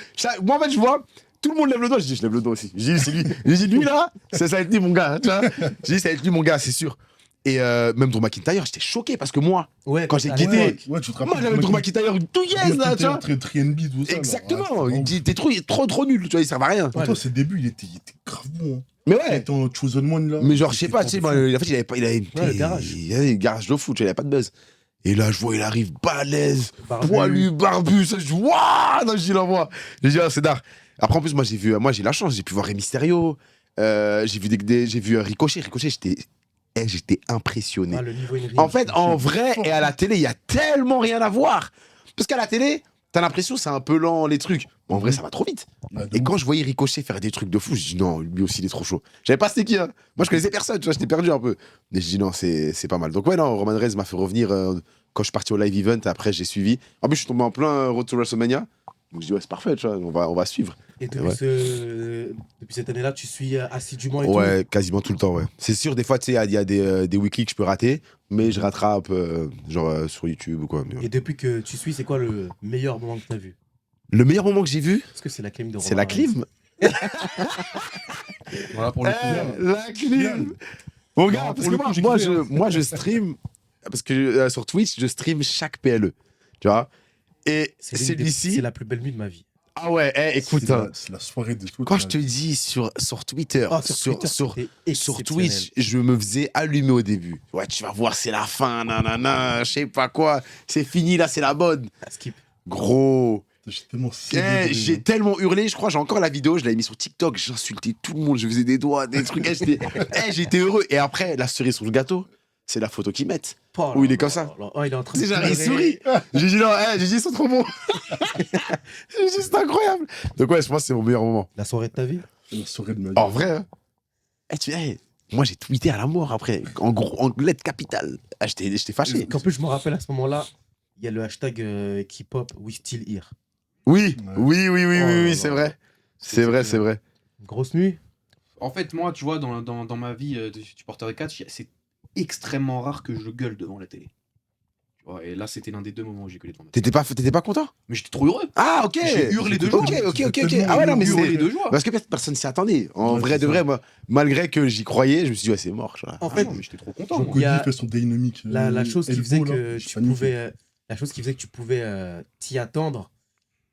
Moi, en fait, je vois. Tout le monde lève le doigt. Je dis, je lève le doigt aussi. J'ai dit, c'est lui. J'ai dit, lui là, ça va être lui, mon gars. Tu vois. J'ai dit, ça va être lui, mon gars, c'est sûr. Et même Drew McIntyre, j'étais choqué parce que moi, quand j'ai quitté,
Ouais, tu te
moi, j'avais Drew McIntyre tout yes, là, tu vois.
Très NB, tout ça.
Exactement. Il dit, t'es trop nul, tu vois, il sert à rien.
Pour toi, ses débuts, il était grave bon.
Mais
Il
ouais.
était en Chosen One, là.
Mais genre, je sais pas, tu sais, en fait, il avait
le garage.
Il avait le garage de fou, tu vois, il avait pas de buzz. Et là, je vois, il arrive balèze,
Barbu.
poilu, barbu, ça, je dis, waouh, non, je dis, l'envoie. J'ai dit, ah, c'est d'art. Après, en plus, moi, j'ai la chance, j'ai pu voir Rey Mysterio, j'ai vu Ricochet, j'étais impressionné.
Ah, le niveau in-ring.
En fait, en vrai et à la télé, il y a tellement rien à voir. Parce qu'à la télé, t'as l'impression que c'est un peu lent, les trucs. Mais en vrai, ça va trop vite. Et quand je voyais Ricochet faire des trucs de fou, je dis non, lui aussi, il est trop chaud. J'avais pas c'était qui, hein. Moi, je connaissais personne, tu vois, j'étais perdu un peu. Mais je dis non, c'est pas mal. Donc, ouais, non, Roman Reigns m'a fait revenir quand je suis parti au live event. Après, j'ai suivi. En plus, je suis tombé en plein Road to WrestleMania. Donc, je dis, ouais, c'est parfait, tu vois, on va suivre.
Et depuis, depuis cette année-là, tu suis assidûment et
Ouais, quasiment tout le temps, ouais. C'est sûr, des fois, tu sais, il y a des weekly que je peux rater, mais je rattrape, sur YouTube ou quoi.
tout. Et depuis que tu suis, c'est quoi le meilleur moment que tu as vu?
Le meilleur moment que j'ai vu,
Est-ce que c'est la clim de
c'est
Roman
la
Reigns?
clim.
Voilà pour le coup.
La clim. Mon gars,
Non,
parce
pour
que
le coup, j'ai
moi,
kiffé,
moi, je stream, parce que sur Twitch, je stream chaque PLE, tu vois. Et
C'est
celui-ci,
la plus belle nuit de ma vie.
ah ouais, écoute, hein,
C'est la soirée de tout.
quand je te dis sur Twitter,
Ah, sur Twitter,
sur
c'était
sur
exceptionnel.
Twitch, je me faisais allumer au début. Ouais, tu vas voir, c'est la fin, nanana, je sais pas quoi. C'est fini, là, c'est la bonne.
Ah, skip.
Gros.
J'ai tellement célébré.
J'ai tellement hurlé, je crois, j'ai encore la vidéo, je l'avais mis sur TikTok, j'insultais tout le monde, je faisais des doigts, des trucs. J'étais heureux. Et après, la cerise sur le gâteau, c'est la photo qu'ils mettent.
Oh
Où
là
il est
là
comme ça.
là là. Oh, il est en train de
C'est genre, il
pleurer.
sourit. J'ai dit non, j'ai dit, ils sont trop bons. J'ai dit, c'est incroyable. Donc, ouais, je pense que c'est mon meilleur moment.
La soirée de ta vie?
La soirée de ma vie.
En vrai, hein. Moi, j'ai tweeté à la mort après, en gros, en lettres capitales. Ah, j'étais fâché.
Qu'en plus, je me rappelle à ce moment-là, il y a le hashtag qui pop We Still Here.
Oui,
Ouais.
oui,
Oh là là.
c'est vrai. C'est vrai, c'est vrai.
Grosse nuit.
En fait, moi, tu vois, dans ma vie de supporter de catch, c'est extrêmement rare que je gueule devant la télé. Tu vois, et là, c'était l'un des 2 moments où j'ai gueulé devant ma télé.
T'étais pas content?
Mais j'étais trop heureux.
Ah, ok.
J'ai hurlé de joie.
Ok. Ah ouais, non, mais
Hurlé
c'est.
de joie.
Parce que personne s'y attendait. En
Ouais,
vrai
c'est
de
ça.
vrai, moi, malgré que j'y croyais, je me suis dit, ouais, c'est mort. Tu vois.
En
Ah
fait,
non, mais j'étais trop content.
Quand
moi.
il y a-
Cody fait son dynamique.
la chose qui faisait que tu
pouvais.
pouvais, la chose qui faisait que tu pouvais t'y attendre,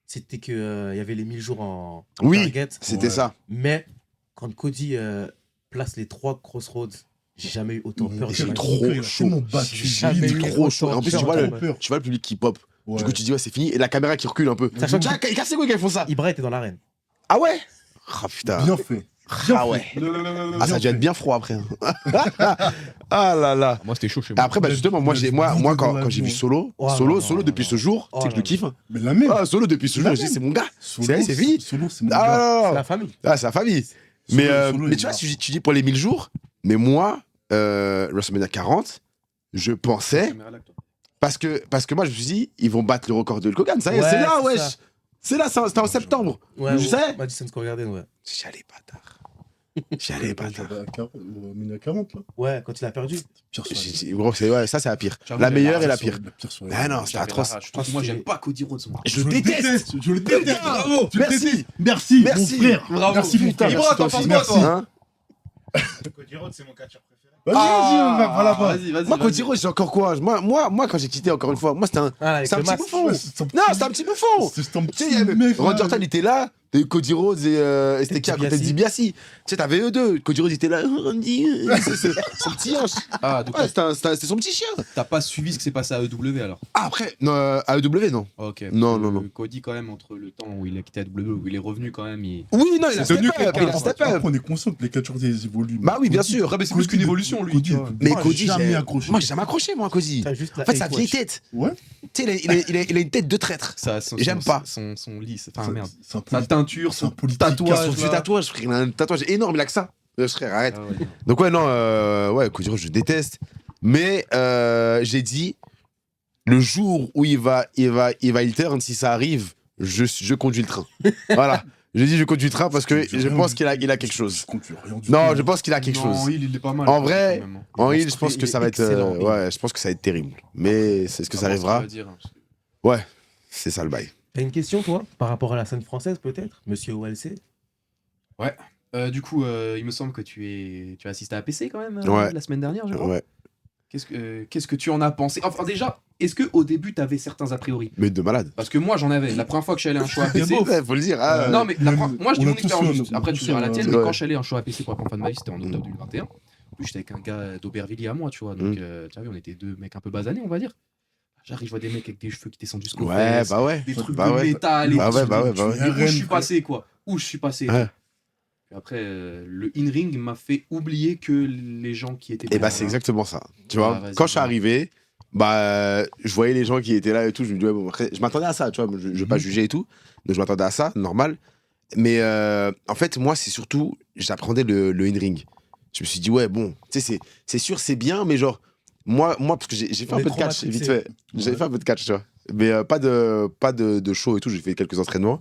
c'était que il y avait les 1000 jours en
Oui,
target.
C'était
Ouais.
ça.
Mais quand Cody place les 3 crossroads, j'ai jamais eu autant peur.
J'ai
de ma
trop
vie.
chaud.
J'ai jamais eu
trop chaud.
autant
En plus,
peur
tu vois,
de
le,
ma-
peur.
tu vois le public qui pop.
Ouais.
Du coup, tu dis, ouais, c'est fini. Et la caméra qui recule un peu.
Sachant que
Tiens, cassez quoi quand ils font ça?
Ibra était dans l'arène.
Ah ouais? Ah putain.
Bien fait.
Ah ouais. Ah, ça a dû être bien froid après. Ah là là.
Moi, c'était chaud chez
Et
moi.
après, bah, justement, moi, quand j'ai vu Solo,
Oh là
Solo,
là
Solo
là
depuis
là.
ce jour,
Oh
tu sais que je
là
le kiffe. Hein.
Mais la même.
Ah, Solo depuis ce
La
jour, je dis,
même.
c'est mon gars.
Solo,
c'est fini.
Solo, c'est mon
Ah,
gars.
non,
C'est
non.
la famille.
Ah, c'est la famille.
Solo,
Mais,
Solo,
mais
il
tu vois,
est là.
tu dis pour les 1000 jours, mais moi, WrestleMania 40, je pensais, parce que moi, je me suis dit, ils vont battre le record de Hulk Hogan. Ça y est,
Ouais,
c'est là,
c'est
wesh.
ça.
C'est là, c'était en septembre.
Ouais,
Je sais.
Madison Square Garden, ouais.
J'allais pas tard. J'allais pas tard.
À 40, au Mania 40, là.
Ouais, quand il a perdu.
Pire soirée.
Gros, ouais, ça, c'est la pire.
J'avoue,
La
j'avais
meilleure
la
et la
Pire
pire.
soirée, la pire soirée.
Ah non, c'était atroce.
Moi, j'aime pas Cody Rhodes, moi.
Je le déteste.
Je le déteste.
Bravo.
Je le
Merci.
déteste. Merci,
Merci.
mon frère.
Bravo.
Merci, mon
Putain,
frère.
Ibra, t'en
merci,
penses
toi
quoi,
aussi.
toi
Hein.
Cody Rhodes, c'est mon catcheur préféré.
Vas-y,
Ah.
vas-y, voilà, va.
Vas-y.
Moi, Cody Rhodes, j'ai encore quoi? Moi, quand j'ai quitté, encore une fois, moi, c'était un,
Ah, avec
c'est un
le
petit
masque.
bouffon.
Ouais, c'est un petit-
Non, c'était un petit bouffon.
C'est un
Tu sais,
petit
il y avait
mec.
Randy
là.
Orton, il était là, t'as eu Cody Rhodes et c'était qui à côté de DiBiase. Tu sais, t'avais eux deux. Cody Rhodes était là, Randy, c'est son petit hanche.
Ah, donc
Ouais, c'était son petit chien.
t'as pas suivi ce qui s'est passé à EW alors?
Ah, après, non, à EW, non.
Ok.
Non,
parce
non,
que
non.
Cody, quand même, entre le temps où il a quitté AW, où il est revenu quand même, il.
Oui, non, il a
C'est
step
devenu
up.
quelqu'un,
Il a
quoi.
step
Après,
up.
on est conscient que les catcheurs ils évoluent.
Bah oui, bien
Cody-
sûr.
Ah, mais c'est plus qu'une évolution, lui,
Cody,
tu vois.
Mais
moi,
Cody,
j'ai jamais accroché.
moi, j'ai jamais accroché, moi, Cody.
T'as juste la
En fait, sa
hate
vieille
watch.
tête.
Ouais.
Tu sais, il a une tête de traître. J'aime pas.
Son lisse. Enfin, merde.
C'est un
Sa teinture,
C'est un
son
politique.
tatouage.
Son vieux
là.
tatouage, frère. Il a un tatouage énorme, il a que ça. Frère, arrête.
Ah ouais, non.
Donc ouais, non, ouais, Cody Rhodes, je déteste. Mais j'ai dit, le jour où il va turn, si ça arrive, je conduis le train. Voilà. Je dis je conduis le train parce que je pense qu'il a quelque chose.
Je conduis rien du
Non,
tout.
je pense qu'il a quelque chose.
En heal, il est pas mal.
En vrai,
quand même, hein.
En
Il
heal, je pense
il
que
est
ça va être.
excellent, il.
Ouais, je pense que ça va être terrible. Mais c'est ce que ça
À voir ce qu'il
arrivera.
va dire, hein, parce que-
C'est ça le bail.
T'as une question, toi, par rapport à la scène française, peut-être, monsieur OLC?
Du coup, il me semble que tu as assisté à PC quand même
Ouais.
la semaine dernière, je crois.
Ouais.
Qu'est-ce que tu en as pensé? Enfin, déjà, est-ce qu'au début, tu avais certains a priori?
Mais de malade.
Parce que moi, j'en avais. La première fois que je suis allé à un show à PC.
Ouais, faut le dire. hein.
Non, mais moi, je dis
on a
mon
tous
expérience.
eu,
juste.
on a
Après,
tous
tu diras
eu,
la tienne,
ouais.
mais quand je suis allé à un show à PC pour la première fois de ma vie, c'était en octobre 2021. En plus, j'étais avec un gars d'Aubervilliers à moi, tu vois. Donc, tu vois, on était deux mecs un peu basanés, on va dire. J'arrive, je vois des mecs avec des cheveux qui descendent jusqu'au
Ouais,
fesses,
bah ouais.
des trucs
bah
de
ouais.
métal et
Bah
tout.
ouais, bah ouais, bah ouais.
Et où je suis passé, quoi. Où je suis passé.
Ouais.
Puis après, le in-ring m'a fait oublier que les gens qui étaient
Et bah,
derrière
c'est
là-
exactement ça. Tu vois,
vas-y,
quand je suis
vas-y.
arrivé, je voyais les gens qui étaient là et tout. Je me dis, ouais, bon, après, je m'attendais à ça, tu vois. Je vais pas juger et tout. Donc, je m'attendais à ça, normal. Mais en fait, moi, c'est surtout, j'apprenais le in-ring. Je me suis dit, ouais, bon, tu sais, c'est sûr, c'est bien, mais genre, moi parce que j'ai fait
On
un
est
peu de
trop
catch, vite
matrixé.
fait. J'avais fait un peu de catch, tu vois. Mais pas de show et tout. J'ai fait quelques entraînements.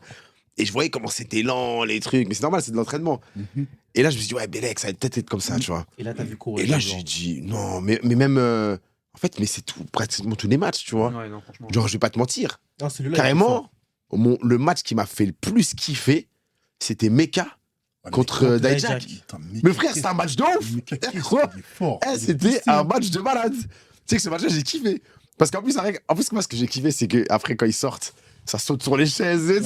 Et je voyais comment c'était lent, les trucs. Mais c'est normal, c'est de l'entraînement.
Mhm.
Et là, je me suis dit, ouais, Bélec, ça va peut-être être comme ça, tu vois.
Et là, t'as vu courir.
Et là, j'ai dit, non, mais même. En fait, mais c'est tout, pratiquement tous les matchs, tu vois.
Ouais, non, franchement.
Genre, je vais pas te mentir.
Non, celui-là, il est
Carrément, le match qui m'a fait le plus kiffer, c'était Mecha
Ah,
contre
contre
Dijak.
Dijak.
Putain,
Mais frère, c'était un match de ouf.
Mais qu'est-ce qu'il
Quoi
est fort.
Eh,
Il est
c'était
poussé.
un match de malade. Tu sais que ce match-là, j'ai kiffé. Parce qu'en plus, moi, ce que j'ai kiffé, c'est qu'après, quand ils sortent, ça saute sur les chaises. Et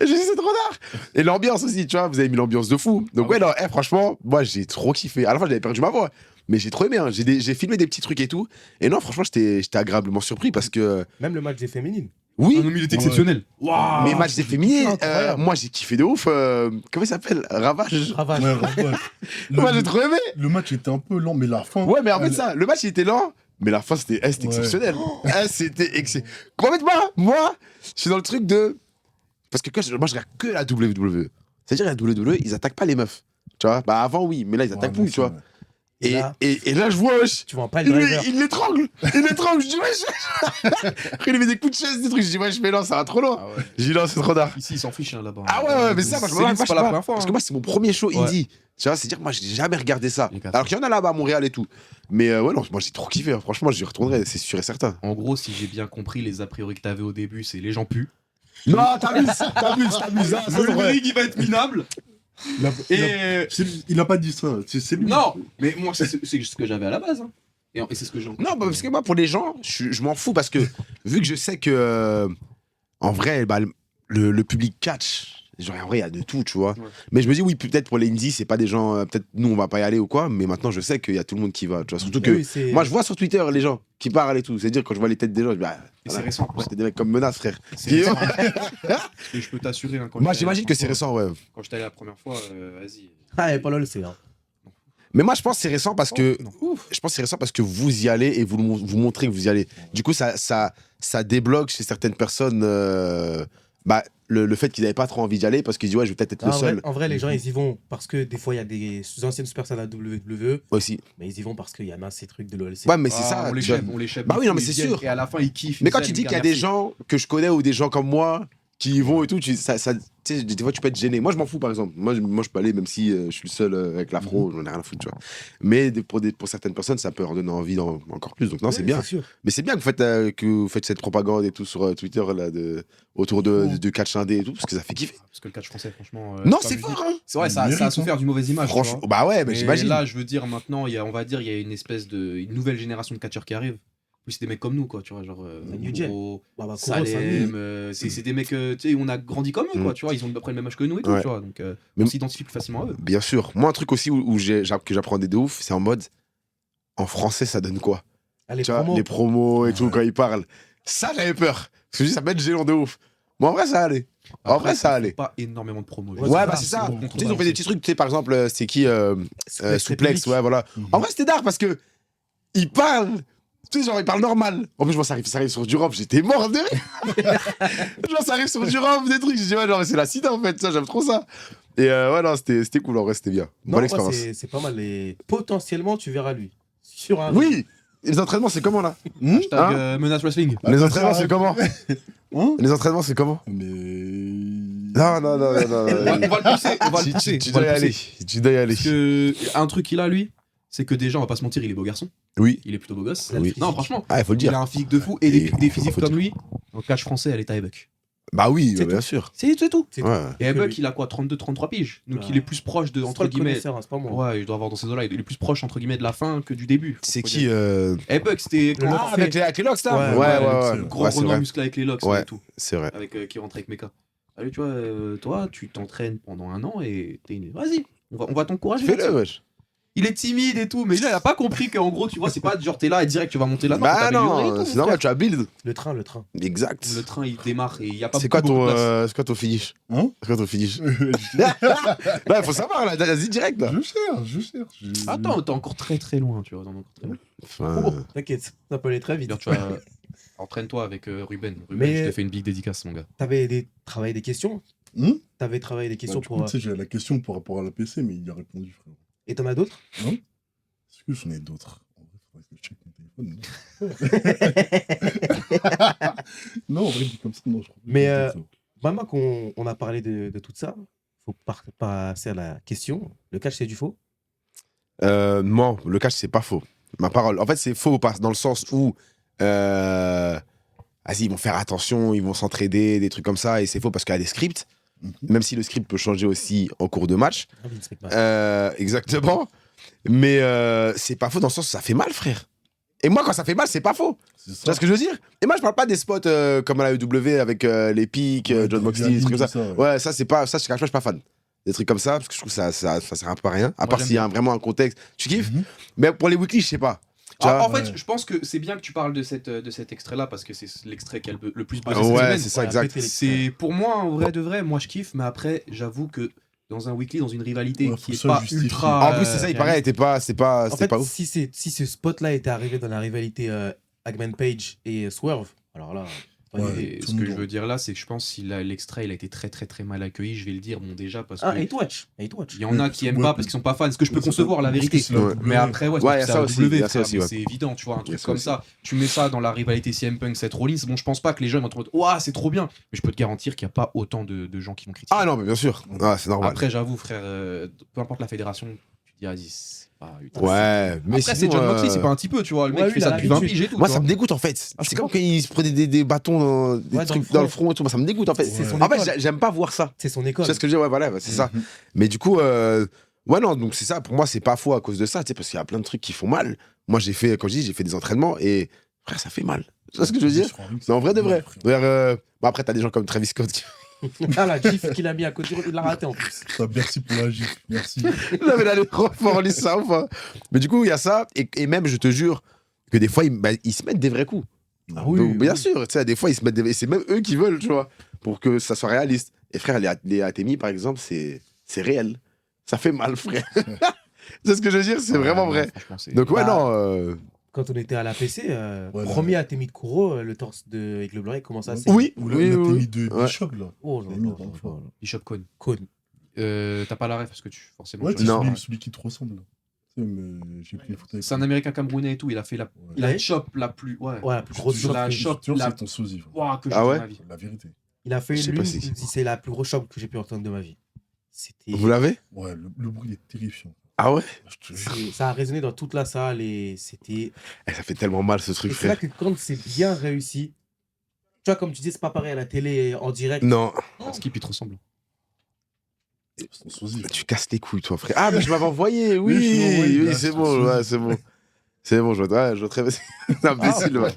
je dis, c'est trop tard. Et l'ambiance aussi, tu vois, vous avez mis l'ambiance de fou. Donc,
Ah
ouais, non, franchement, moi, j'ai trop kiffé. À la fin, j'avais perdu ma voix. Mais j'ai trop aimé. Hein. J'ai filmé des petits trucs et tout. Et non, franchement, j'étais agréablement surpris parce que,
Même le match des féminines.
oui,
Ah non, mais il était exceptionnel. Waouh.
mais match des féminines,
incroyable.
moi, j'ai kiffé de ouf. Comment il s'appelle Ravage.
Ravage.
Ouais, ouais.
Moi, j'ai trop aimé.
Le match était un peu lent, mais la fin.
Ouais, mais en fait,
elle-
ça, le match, il était lent, mais la fin, c'était
Ouais.
exceptionnel. C'était excellent. Complètement, moi, je suis dans le truc de. Parce que moi, je regarde que la WWE. C'est-à-dire, la WWE, ils attaquent pas les meufs. Tu vois, bah avant, oui, mais là, ils attaquent
Ouais,
plus, tu vois.
ouais.
Et
Et
là-
là, je vois, wesh,
Tu vois pas le driver.
il l'étrangle. Il l'étrangle. Je dis, wesh. Après, il met des coups de chaise, des trucs. Je dis, wesh, mais non, ça va trop loin.
Ah ouais.
Je dis, non, c'est trop tard.
Ici, ils s'en fichent hein, là-bas.
Ah ouais, mais ça, moi, je me
c'est pas la première fois.
Parce que
hein.
moi, c'est mon premier show
Ouais.
indie. Tu vois, c'est-à-dire, moi, j'ai jamais regardé ça.
Les gars,
Alors qu'il y en a là-bas à Montréal et tout. Mais ouais, non, moi, j'ai trop kiffé. Hein. Franchement, j'y retournerai, c'est sûr et certain.
En gros, si j'ai bien compris, les a priori que t'avais au début, c'est les gens puent.
Non, t'abuses. Ah, ça, c'est
Le
vrai.
ring, il va être minable.
Il a pas dit ça. C'est lui.
Non, mais moi, c'est ce que j'avais à la base. Hein. Et c'est ce que j'ai.
Non, bah, parce que moi, pour les gens, je m'en fous parce que vu que je sais que, en vrai, bah, le public catch, genre, en vrai, il y a de tout, tu vois.
Ouais.
Mais je me dis, oui, peut-être pour les indies, c'est pas des gens, peut-être nous, on va pas y aller ou quoi, mais maintenant, je sais qu'il y a tout le monde qui va, tu vois. Surtout que,
Oui, c'est-
moi, je vois sur Twitter les gens qui parlent et tout. C'est-à-dire, quand je vois les têtes des gens, je dis, bah,
Et c'est récent.
c'était des mecs comme Menace, frère.
C'est
Qui-
récent. Et je peux t'assurer. Hein, quand
Moi,
j'étais allé
j'imagine
la
que c'est
première
récent, ouais.
fois- Quand j'étais allé la première fois, vas-y.
Ah, et pas là, le c'est. Hein.
Mais moi, je pense que c'est récent parce que.
Non.
Je pense que c'est récent parce que vous y allez et vous montrez que vous y allez. Du coup, ça débloque chez certaines personnes bah, le fait qu'ils n'avaient pas trop envie d'y aller parce qu'ils disent, ouais, je vais peut-être être le seul.
En vrai, les gens, ils y vont parce que des fois, il y a des anciennes personnes à WWE,
Aussi.
mais ils y vont parce qu'il y en a ces trucs de l'OLC.
Ouais, mais c'est
Ah,
ça.
on les
tu vois.
chèpe, on les chèpe.
Bah oui, non,
beaucoup,
mais c'est
ils viennent
sûr.
Et à la fin, ils kiffent.
Mais
ils
quand
aiment,
tu dis
les
qu'il y a
gars,
des
merci.
gens que je connais ou des gens comme moi qui y vont et tout, tu sais, des fois, tu peux être gêné. Moi, je m'en fous, par exemple. Moi, je peux aller, même si je suis le seul avec l'afro, j'en ai rien à foutre, tu vois. Mais pour certaines personnes, ça peut leur donner envie encore plus. Donc, non, c'est
Ouais,
bien.
C'est sûr.
Mais c'est bien que vous faites cette propagande et tout sur Twitter là, autour de catch indé et tout, parce que ça fait kiffer.
Parce que le catch français, franchement.
Non,
pas
c'est
vu.
fort, hein.
C'est vrai,
Il
ça a
mérite,
souffert d'une mauvaise image. tu
Franchement,
vois.
bah ouais, mais
Mais
j'imagine.
là, je veux dire, maintenant, il y a une espèce une nouvelle génération de catcheurs qui arrive. Plus c'est des mecs comme nous, quoi, tu vois, genre.
New Jack.
Gros,
Baba Kuro,
Salem,
Samy.
c'est des mecs, tu sais, on a grandi comme eux, quoi, tu vois, ils ont à peu près le même âge que nous et tout,
Ouais.
tu vois, donc
Mais-
on s'identifie plus facilement à eux.
Bien sûr. Moi, un truc aussi que j'apprenais de ouf, c'est en mode, en français, ça donne quoi?
Ah, les
Tu vois,
promos.
les promos et tout,
Ouais.
quand ils parlent. Ça, j'avais peur. Parce que je dis, ça peut être gênant de ouf. Mais en vrai, ça allait. En
Après,
vrai, ça
ils font
allait.
pas énormément de promos. je
Ouais,
veux
Ouais,
dire.
bah c'est ça.
bon,
Tu sais, ils ont fait des petits trucs. Tu sais, par exemple, c'est qui Souplex, ouais, voilà.
Mhm.
En vrai, c'était dark parce que ils parlent. Tu sais, genre, ils parlent normal. En plus, moi, ça arrive sur du rap, j'étais mort de rire. Genre, ça arrive sur du rap, des trucs. Je dis, ouais, genre, c'est la cité en fait, ça, j'aime trop ça. Et ouais, non, c'était cool, en vrai, c'était bien.
Non,
Bonne
ouais,
expérience.
c'est pas mal. Et potentiellement, tu verras lui. Sur un.
Oui, Les entraînements, c'est comment là
Hashtag, menace wrestling.
Les entraînements, c'est comment
Hein?
Les entraînements, c'est comment
Mais.
Non, non, non, non, non.
On va le pousser, on va le pousser.
Tu
on va
dois y
le
aller.
pousser.
Tu dois y aller.
Parce que un truc qu'il a lui, c'est que déjà on va pas se mentir, il est beau garçon.
Oui.
Il est plutôt beau gosse.
Oui.
Non franchement,
Ah, il faut le
il a
dire.
un physique de fou et des
Et
physiques
faut
comme
dire.
lui. En catch français, elle est à Buck.
Bah oui,
C'est
bien
tout.
sûr.
C'est tout.
C'est
Ouais.
Et
Que
Buck,
lui.
il a quoi 32-33 piges. Donc
Ah.
il est plus proche de
C'est
entre
pas le
guillemets.
connaisseur, hein, c'est pas moi.
Ouais, il doit avoir dans ces eaux-là. Il est plus proche entre guillemets de la fin que du début.
C'est
Faut
qui
dire. Buck, c'était
Le
quand-
lock.
Ah, avec les locks, là
Ouais,
Ouais,
ouais,
ouais, ouais.
gros
Ouais, c'est
Renan
vrai.
musclé avec les locks
Ouais.
et tout.
C'est vrai.
Avec qui rentre avec Mecha. Allez, tu vois, toi, tu t'entraînes pendant un an et t'es une. Vas-y, on va t'encourager.
Fais-le,
là-dessus.
wesh.
Il est timide et tout, mais là, il a pas compris qu'en gros, tu vois, c'est pas genre t'es là et direct tu vas monter là.
Bah
faut t'améliorer et
non,
tout,
c'est
mon
normal,
frère.
tu as build.
Le train.
Exact.
Le train il démarre et il y a pas
C'est quoi
beaucoup de place.
c'est quoi ton finish
Hein?
C'est quoi ton finish Là, il faut savoir, là, vas-y direct, là.
Je cherche.
Attends, t'es encore très très loin, tu vois. T'en es encore très loin.
Enfin,
T'inquiète, ça peut aller très vite.
Tu vois, entraîne-toi avec Ruben. Ruben,
Mais-
je te fais une big dédicace, mon gars.
T'avais travaillé des questions
Hmm?
T'avais travaillé des questions
Bah, du coup,
pour.
tu sais, j'ai la question par rapport à la PC, mais il y a répondu, frère.
Et t'en as d'autres
Est-ce que j'en ai d'autres? En vrai, faudrait que je check mon téléphone. Non, en vrai, dit comme ça, non, je crois pas.
Mais,
que j'ai d'autres.
Maintenant qu'on a parlé de tout ça, faut passer à la question. Le catch, c'est du faux
non, le catch, c'est pas faux. Ma parole. En fait, c'est faux dans le sens où. Vas-y, ils vont faire attention, ils vont s'entraider, des trucs comme ça, et c'est faux parce qu'il y a des scripts,
Mhm.
même si le script peut changer aussi en cours de match.
Ah, Vince McMahon.
Exactement. Mais c'est pas faux dans le sens où ça fait mal, frère. Et moi, quand ça fait mal, c'est pas faux.
C'est
Tu
ça.
vois ce que je veux dire? Et moi, je parle pas des spots comme à la EW avec les pics,
Ouais,
John
des
Moxley, des trucs comme ça.
tout
Ouais, ça, c'est pas. Ça, je te cache pas, je suis pas fan. Des trucs comme ça, parce que je trouve que ça sert un peu à rien. À
Moi,
part
j'aime
s'il y a vraiment un contexte. Tu kiffes?
Mhm.
Mais pour les weekly, je sais pas. Tu vois?
En fait,
Ouais.
je pense que c'est bien que tu parles de cet extrait-là parce que c'est l'extrait qui a le plus buzzé
Ah
cette
ouais,
semaine.
c'est ça,
Ouais,
exact.
péter l'extrait.
C'est pour moi, en vrai de vrai, moi je kiffe, mais après, j'avoue que dans un weekly, dans une rivalité
Ouais,
qui
faut
est
ça
pas
justifier.
ultra.
En plus, c'est ça, il paraît, c'était pas,
En fait,
pas ouf.
si ce spot-là était arrivé dans la rivalité Hangman Page et Swerve, alors là, pas
Ouais.
d'idée.
Et
tout
ce
le
que
monde
je veux dire là, c'est que je pense que si l'extrait il a été très très très mal accueilli, je vais le dire bon déjà parce que
Ah, Hate Watch.
il y en a qui aiment
Ouais,
pas parce qu'ils sont pas fans, ce que je peux
Ouais, c'est
concevoir
pas-
la
parce que
vérité.
c'est la
Ouais.
W.
Mais après, ouais,
Ouais, il y a
c'est
ça
la
aussi,
W,
il y a ça
frère,
aussi,
mais
ouais.
c'est évident, tu vois, un
Il y a
truc
ça
comme
aussi.
ça. Tu mets ça dans la rivalité CM Punk, Seth Rollins, bon, je pense pas que les gens vont te dire, ouah, c'est trop bien. Mais je peux te garantir qu'il y a pas autant de gens qui vont critiquer.
Ah non, mais bien sûr. Ah, c'est normal.
Après, j'avoue, frère, peu importe la fédération, tu te dis, vas-y, c'est pas ultra.
Ouais, mais
Après, c'est
sinon,
John Moxley, c'est pas un petit peu, tu vois. Le mec
Ouais,
il fait
lui, il
ça
a
depuis 20
l'habitude.
piges et tout.
Moi,
tu
ça
vois.
me dégoûte en fait.
Ah, je
C'est comme
comprends.
quand il se prenait des bâtons, des
Ouais, dans
trucs
le
dans le
front.
front et tout. Moi, ça me dégoûte en fait.
C'est son
En fait,
école.
j'aime pas voir ça.
C'est son
Tu
école.
sais ce que je veux dire? Ouais, voilà, c'est ça.
Mhm.
Mais du coup, ouais, non, donc c'est ça. Pour moi, c'est pas faux à cause de ça, tu sais, parce qu'il y a plein de trucs qui font mal. Moi, comme je dis, j'ai fait des entraînements et frère, ça fait mal. Tu vois ce que je veux dire? C'est en vrai de vrai. D'ailleurs, bon, après, t'as des gens comme Travis Scott qui.
Ah, la gif qu'il a mis à côté, il l'a raté en plus.
Merci pour la gifle. Merci.
Non, mais là, le trop fort, lui, ça, enfin. Mais du coup, il y a ça. Et même, je te jure que des fois, ils se mettent des vrais coups.
Ah
Donc, bien
oui.
sûr, tu sais, des fois, ils se mettent et c'est même eux qui veulent, tu vois, pour que ça soit réaliste. Et frère, les Atemi, par exemple, c'est réel. Ça fait mal, frère. C'est ce que je veux dire, c'est vraiment
Ouais,
vrai.
franchement, c'est-
Donc, ouais,
Bah,
non.
Quand on était à l'APC,
Ouais,
premier Atemi de Kuro, le torse de Aigle Blanc, comment ça c'est
Oui,
Ou
oui,
là,
oui.
t'es mis de
Ouais.
Bishop, là.
Oh là
J'ai mis
là
la dernière fois.
là là.
Bishop Cohn.
Cône.
T'as pas la ref parce que tu forcément.
Ouais,
tu
c'est
vois.
Non.
celui qui te ressemble, là. Tu sais, mais j'ai pris une photo avec
C'est un
lui.
américain camerounais et tout, il a fait la
Ouais.
la
Ouais.
chop la plus. Ouais.
Ouais, la plus
Je te
grosse
jure,
chope.
la
je te
shop,
jure,
la-
c'est ton sosie. frère.
Ouah, que j'ai
Ah
vu
ouais
dans ma vie.
La vérité.
Il a fait
Je sais pas
l'une,
si-
c'est la plus grosse chope que j'ai pu entendre de ma vie. C'était.
Vous l'avez?
Ouais, le bruit est terrifiant.
Ah ouais?
Je te jure.
Ça a résonné dans toute la salle et c'était.
Eh, ça fait tellement mal, ce
Et
truc,
c'est là
frère.
que quand c'est bien réussi, tu vois, comme tu dis, c'est pas pareil à la télé en direct.
Non,
Skip, il te ressemble.
C'est ton sosie.
tu casses les couilles, toi, frère. Ah, mais je m'avais envoyé, oui,
Oui, je m'en envoie,
oui,
là,
c'est
c'est
bon,
ton
ouais,
sosie.
c'est bon. C'est bon, je vois très bien. C'est imbécile, ouais.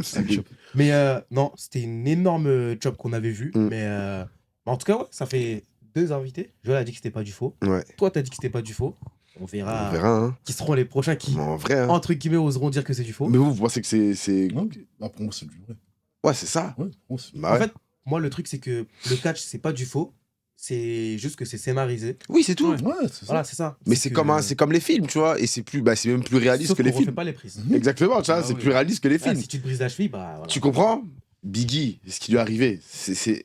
C'est cool.
Mais non, c'était une énorme job qu'on avait vu.
Mm.
Mais en tout cas, ouais, ça fait 2 invités. Joël a dit que c'était pas du faux.
Ouais,
Toi, t'as dit que c'était pas du faux. On verra,
on verra, hein.
qui seront les prochains qui,
Mais en vrai, hein.
entre guillemets, oseront dire que c'est du faux.
Mais vous pensez que c'est.
Non, bah, pour moi, c'est du vrai.
Ouais, c'est ça.
Ouais, pour moi, c'est
Bah
En
ouais.
fait, moi, le truc, c'est que le catch, c'est pas du faux. C'est juste que c'est scénarisé.
Oui, c'est tout.
Ouais, c'est ça.
Voilà, c'est ça.
Mais c'est
que-
comme les films, tu vois. Et c'est même plus réaliste
Sauf
que les
qu'on refait
films.
pas les prises.
Mhm.
Exactement, tu vois,
Ah
c'est
oui.
plus réaliste que les
Ah,
films.
si tu te brises la cheville, bah voilà.
Tu comprends? Biggie, ce qui lui est arrivé, c'est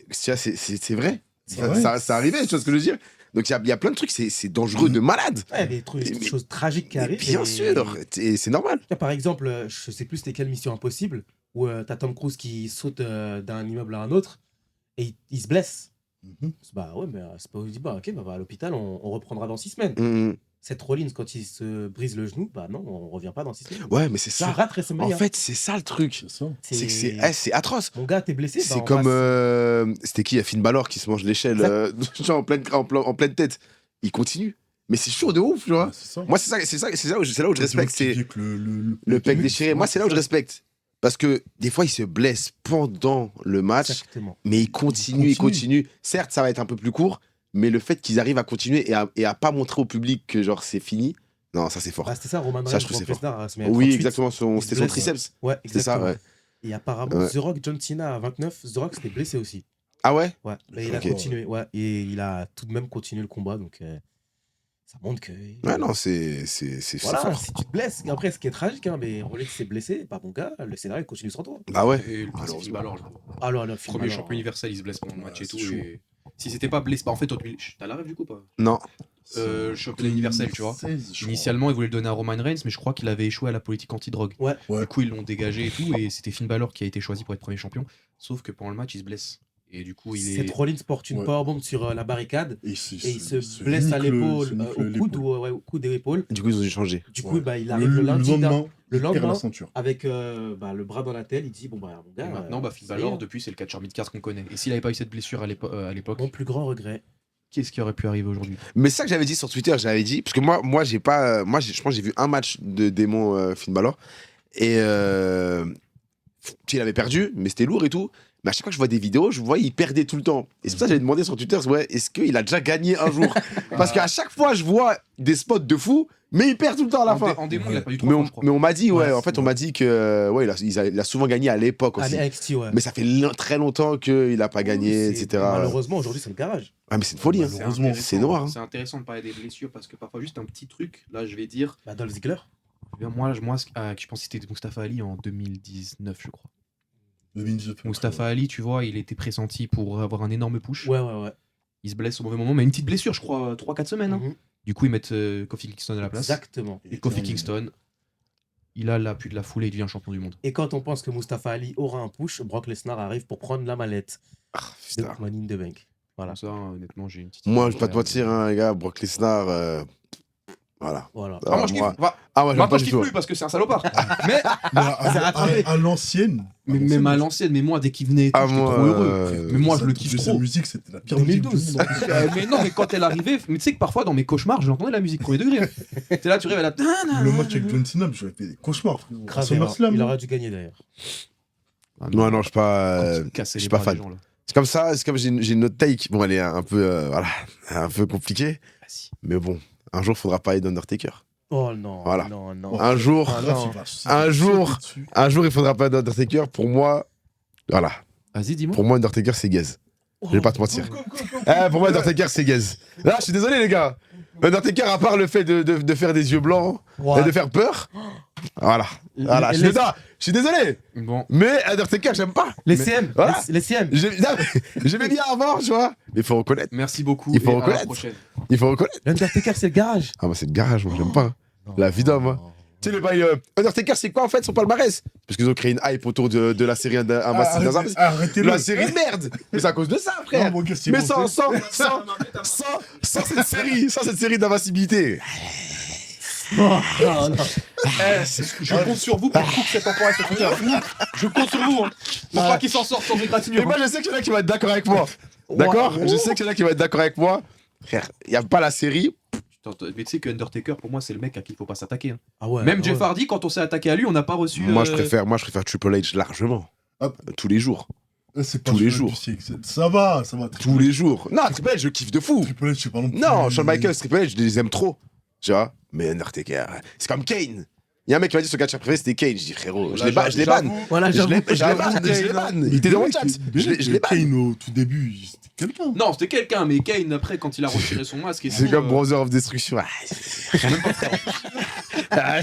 vrai.
C'est
Ça,
vrai.
ça arrivait, tu vois ce que je veux dire? Donc il y a plein de trucs, c'est dangereux de malade.
Ouais, des choses tragiques qui
Mais
arrivent.
bien sûr, et c'est normal.
Par exemple, je sais plus c'était quelle Mission Impossible, où t'as Tom Cruise qui saute d'un immeuble à un autre et il se blesse. Bah ouais, mais c'est pas où il dit, bah ok, bah, à l'hôpital, on reprendra dans 6 semaines. Seth Rollins, quand il se brise le genou, bah non, on revient pas dans 6 semaines.
Ouais, mais c'est ça.
Tu rates WrestleMania.
En fait, c'est ça le truc. C'est que c'est atroce.
Mon gars, t'es blessé.
C'est comme. C'était qui? Il y a Finn Balor qui se mange l'échelle en pleine tête. Il continue. Mais c'est chaud de ouf, tu vois. Moi, c'est là où je respecte. C'est le pec déchiré. Moi, c'est là où je respecte. Parce que des fois, il se blesse pendant le match.
Exactement.
Mais il continue. Certes, ça va être un peu plus court. Mais le fait qu'ils arrivent à continuer et à pas montrer au public que genre c'est fini, non, ça c'est fort.
Bah, c'était ça, Roman
Ça,
Reigns,
je trouve c'est
Brock
fort.
Lesnar, se met à
Oui,
38.
exactement. C'était son triceps.
Ouais,
C'était ça,
exactement.
ouais.
Et apparemment,
Ouais.
The Rock, John Cena à 29, The Rock s'était blessé aussi.
Ah ouais?
Ouais, mais il a
Ok.
continué. Ouais, et il a tout de même continué le combat, donc ça montre que.
Ouais, non, c'est
Voilà,
fort.
si tu te blesses. Et après, ce qui est tragique, hein, mais Rolex s'est blessé, bah mon gars, le scénario il continue sans toi.
Bah ouais.
Et le principe Finn Balor, là.
Alors, le
Premier champion universel, il se blesse pendant le match et
c'est
tout.
chaud.
Et... Si c'était pas blessé, bah en fait, t'as la rêve du coup pas
Non.
championnat universel, tu vois. Initialement, ils voulaient le donner à Roman Reigns, mais je crois qu'il avait échoué à la politique anti-drogue.
Ouais.
Ouais.
Du coup, ils l'ont dégagé et tout, et c'était Finn Balor qui a été choisi pour être premier champion. Sauf que pendant le match, il se blesse. Et du coup, il est.
Seth Rollins porte une
Ouais.
powerbomb sur la barricade
Et
et il se blesse
nique
à
le-
l'épaule,
se nique
au
l'épaule.
coude, au coude et l'épaule.
Du coup, ils ont dû changer.
Du coup,
Ouais.
bah, il arrive le lundi,
lendemain,
le
il perd
lendemain,
la ceinture.
avec le bras dans la tête, il dit bon bah mon
Et
gars.
maintenant, Finn
ça y est,
Balor, depuis, c'est le catcheur mid-card qu'on connaît. Et s'il avait pas eu cette blessure à l'époque,
mon plus grand regret.
qu'est-ce qui aurait pu arriver aujourd'hui?
Mais ça que j'avais dit sur Twitter, j'avais dit, parce que moi j'ai pas, je pense que j'ai vu un match de démon Finn Balor et il avait perdu, mais c'était lourd et tout. Mais à chaque fois que je vois des vidéos, je vois il perdait tout le temps. Et c'est pour ça que j'avais demandé sur Twitter, ouais, est-ce qu'il a déjà gagné un jour? Parce qu'à chaque fois, je vois des spots de fou, mais il perd tout le temps à la fin.
En démon, il a pas eu 3
Mais
fois,
on,
je crois.
mais on m'a dit, ouais,
Ouais,
en fait, on m'a dit que ouais, il a souvent gagné à l'époque
Ah,
aussi.
mais NXT, ouais.
Mais ça fait très longtemps qu'il n'a pas gagné,
C'est-
etc.
Malheureusement, aujourd'hui, c'est le garage.
Ah, mais c'est une folie, hein.
Malheureusement,
intéressant,
c'est noir, hein.
C'est intéressant de parler des blessures parce que parfois, juste un petit truc, là, je vais dire.
Bah, Dolph Ziggler.
Moi, je pense que c'était Mustafa Ali en 2019, je crois.
Mustafa
Mustafa Ali, tu vois, il était pressenti pour avoir un énorme push.
Ouais, ouais.
Il se blesse au mauvais moment, mais une petite blessure, je crois, 3-4 semaines. hein.
Mhm.
Du coup, ils mettent Kofi Kingston à la place.
Exactement.
Et Kofi Kingston, il a l'appui de la foule et il devient champion du monde.
Et quand on pense que Mustafa Ali aura un push, Brock Lesnar arrive pour prendre la mallette
Ah,
de
putain.
Money in the Bank. Voilà.
Comme ça, honnêtement, j'ai une petite.
Moi,
idée
je vais pas te
derrière.
mentir, hein, les gars, Brock Lesnar, voilà.
Voilà.
Ah, moi, je kiffe.
moi,
Va-
moi, j'aime
Maintenant,
pas
je
du
kiffe
tout.
plus parce que c'est un salopard. mais,
à l'ancienne.
même à l'ancienne, mais moi, dès qu'il venait, et tout,
Ah,
j'étais
moi,
trop heureux. Mais moi, je le kiffe
Sa
trop.
musique, c'était la pire
2012.
musique du monde, en plus.
Mais non, mais quand elle arrivait, mais tu sais que parfois dans mes cauchemars, j'entendais la musique premier degré. T'es là, tu rêves, elle a.
Le match avec John Cena, j'avais fait des cauchemars, frérot.
Grave,
SummerSlam,
il
non
aurait dû gagner d'ailleurs.
Non, non, je suis pas.
Je
je suis pas fan. C'est comme ça, c'est comme j'ai une autre take. Bon, elle est un peu, voilà, un peu compliquée. Mais bon, un jour, il faudra parler d'Undertaker.
Oh non,
Voilà.
non, non.
Un jour,
Ah,
Là,
non.
tu vas-
Un jour.
dessus.
un jour, il faudra parler d'Undertaker. Pour moi, voilà.
Vas-y, dis-moi.
Pour moi, Undertaker, c'est gaze. Je vais pas te mentir. Pour moi, Undertaker, c'est gaze. Là, je suis désolé, les gars. Undertaker, à part le fait de faire des yeux blancs
Ouais.
et de faire peur, voilà. Voilà,
Les-
je suis désolé. Je suis désolé.
Bon,
Mais Undertaker, j'aime pas.
Les
Mais-
CM,
Voilà.
les CM.
J'aimais bien avant, tu vois. Mais il faut reconnaître.
merci beaucoup.
Il faut
et à la
reconnaître.
prochaine.
Il faut reconnaître.
L'Undertaker, c'est le garage.
Ah, moi, c'est le garage, moi, j'aime pas. La vie d'homme, hein. Tu sais, le bail Undertaker, c'est quoi en fait son palmarès? Parce qu'ils ont créé une hype autour de la série
Arrêtez-le.
La série de merde. Mais c'est à cause de ça, frère.
Non, mon gars, c'est
Mais
bon,
sans cette série d'invincibilité.
Non, non.
Je compte sur vous pour couper cet emploi sur Twitter. Je compte sur vous. Hein. Pour pas qu'il s'en sorte sans
Et
égratignure.
moi, je sais qu'il y en a qui vont être d'accord avec moi. D'accord?
Ouais.
Je sais qu'il y en a qui vont être d'accord avec moi. Frère, il n'y a pas la série.
Mais tu sais que Undertaker, pour moi, c'est le mec à qui il faut pas s'attaquer. hein.
Ah ouais,
Même
ouais.
Jeff Hardy, quand on s'est attaqué à lui, on n'a pas reçu.
Moi, je préfère Triple H largement.
Hop.
Tous les jours.
C'est pas
Tous les
celui-là
jours.
du siècle, ça va, ça va.
Tous les jours. Non, Triple H, je kiffe de fou.
Triple H, je sais pas non plus.
Non, Shawn Michaels, Triple H, je les aime trop. Tu vois? Mais Undertaker, c'est comme Kane. Il y a un mec qui m'a dit son catcheur préféré, c'était Kane. Je dis, frérot, je les banne.
Voilà,
Je les
j'avoue.
banne. Il était dans mon chat. Je les banne.
Kane, au tout début, c'était quelqu'un.
Non, c'était quelqu'un, mais Kane, après, quand il a retiré son masque. et
C'est
tout,
comme Brother of Destruction. Ah,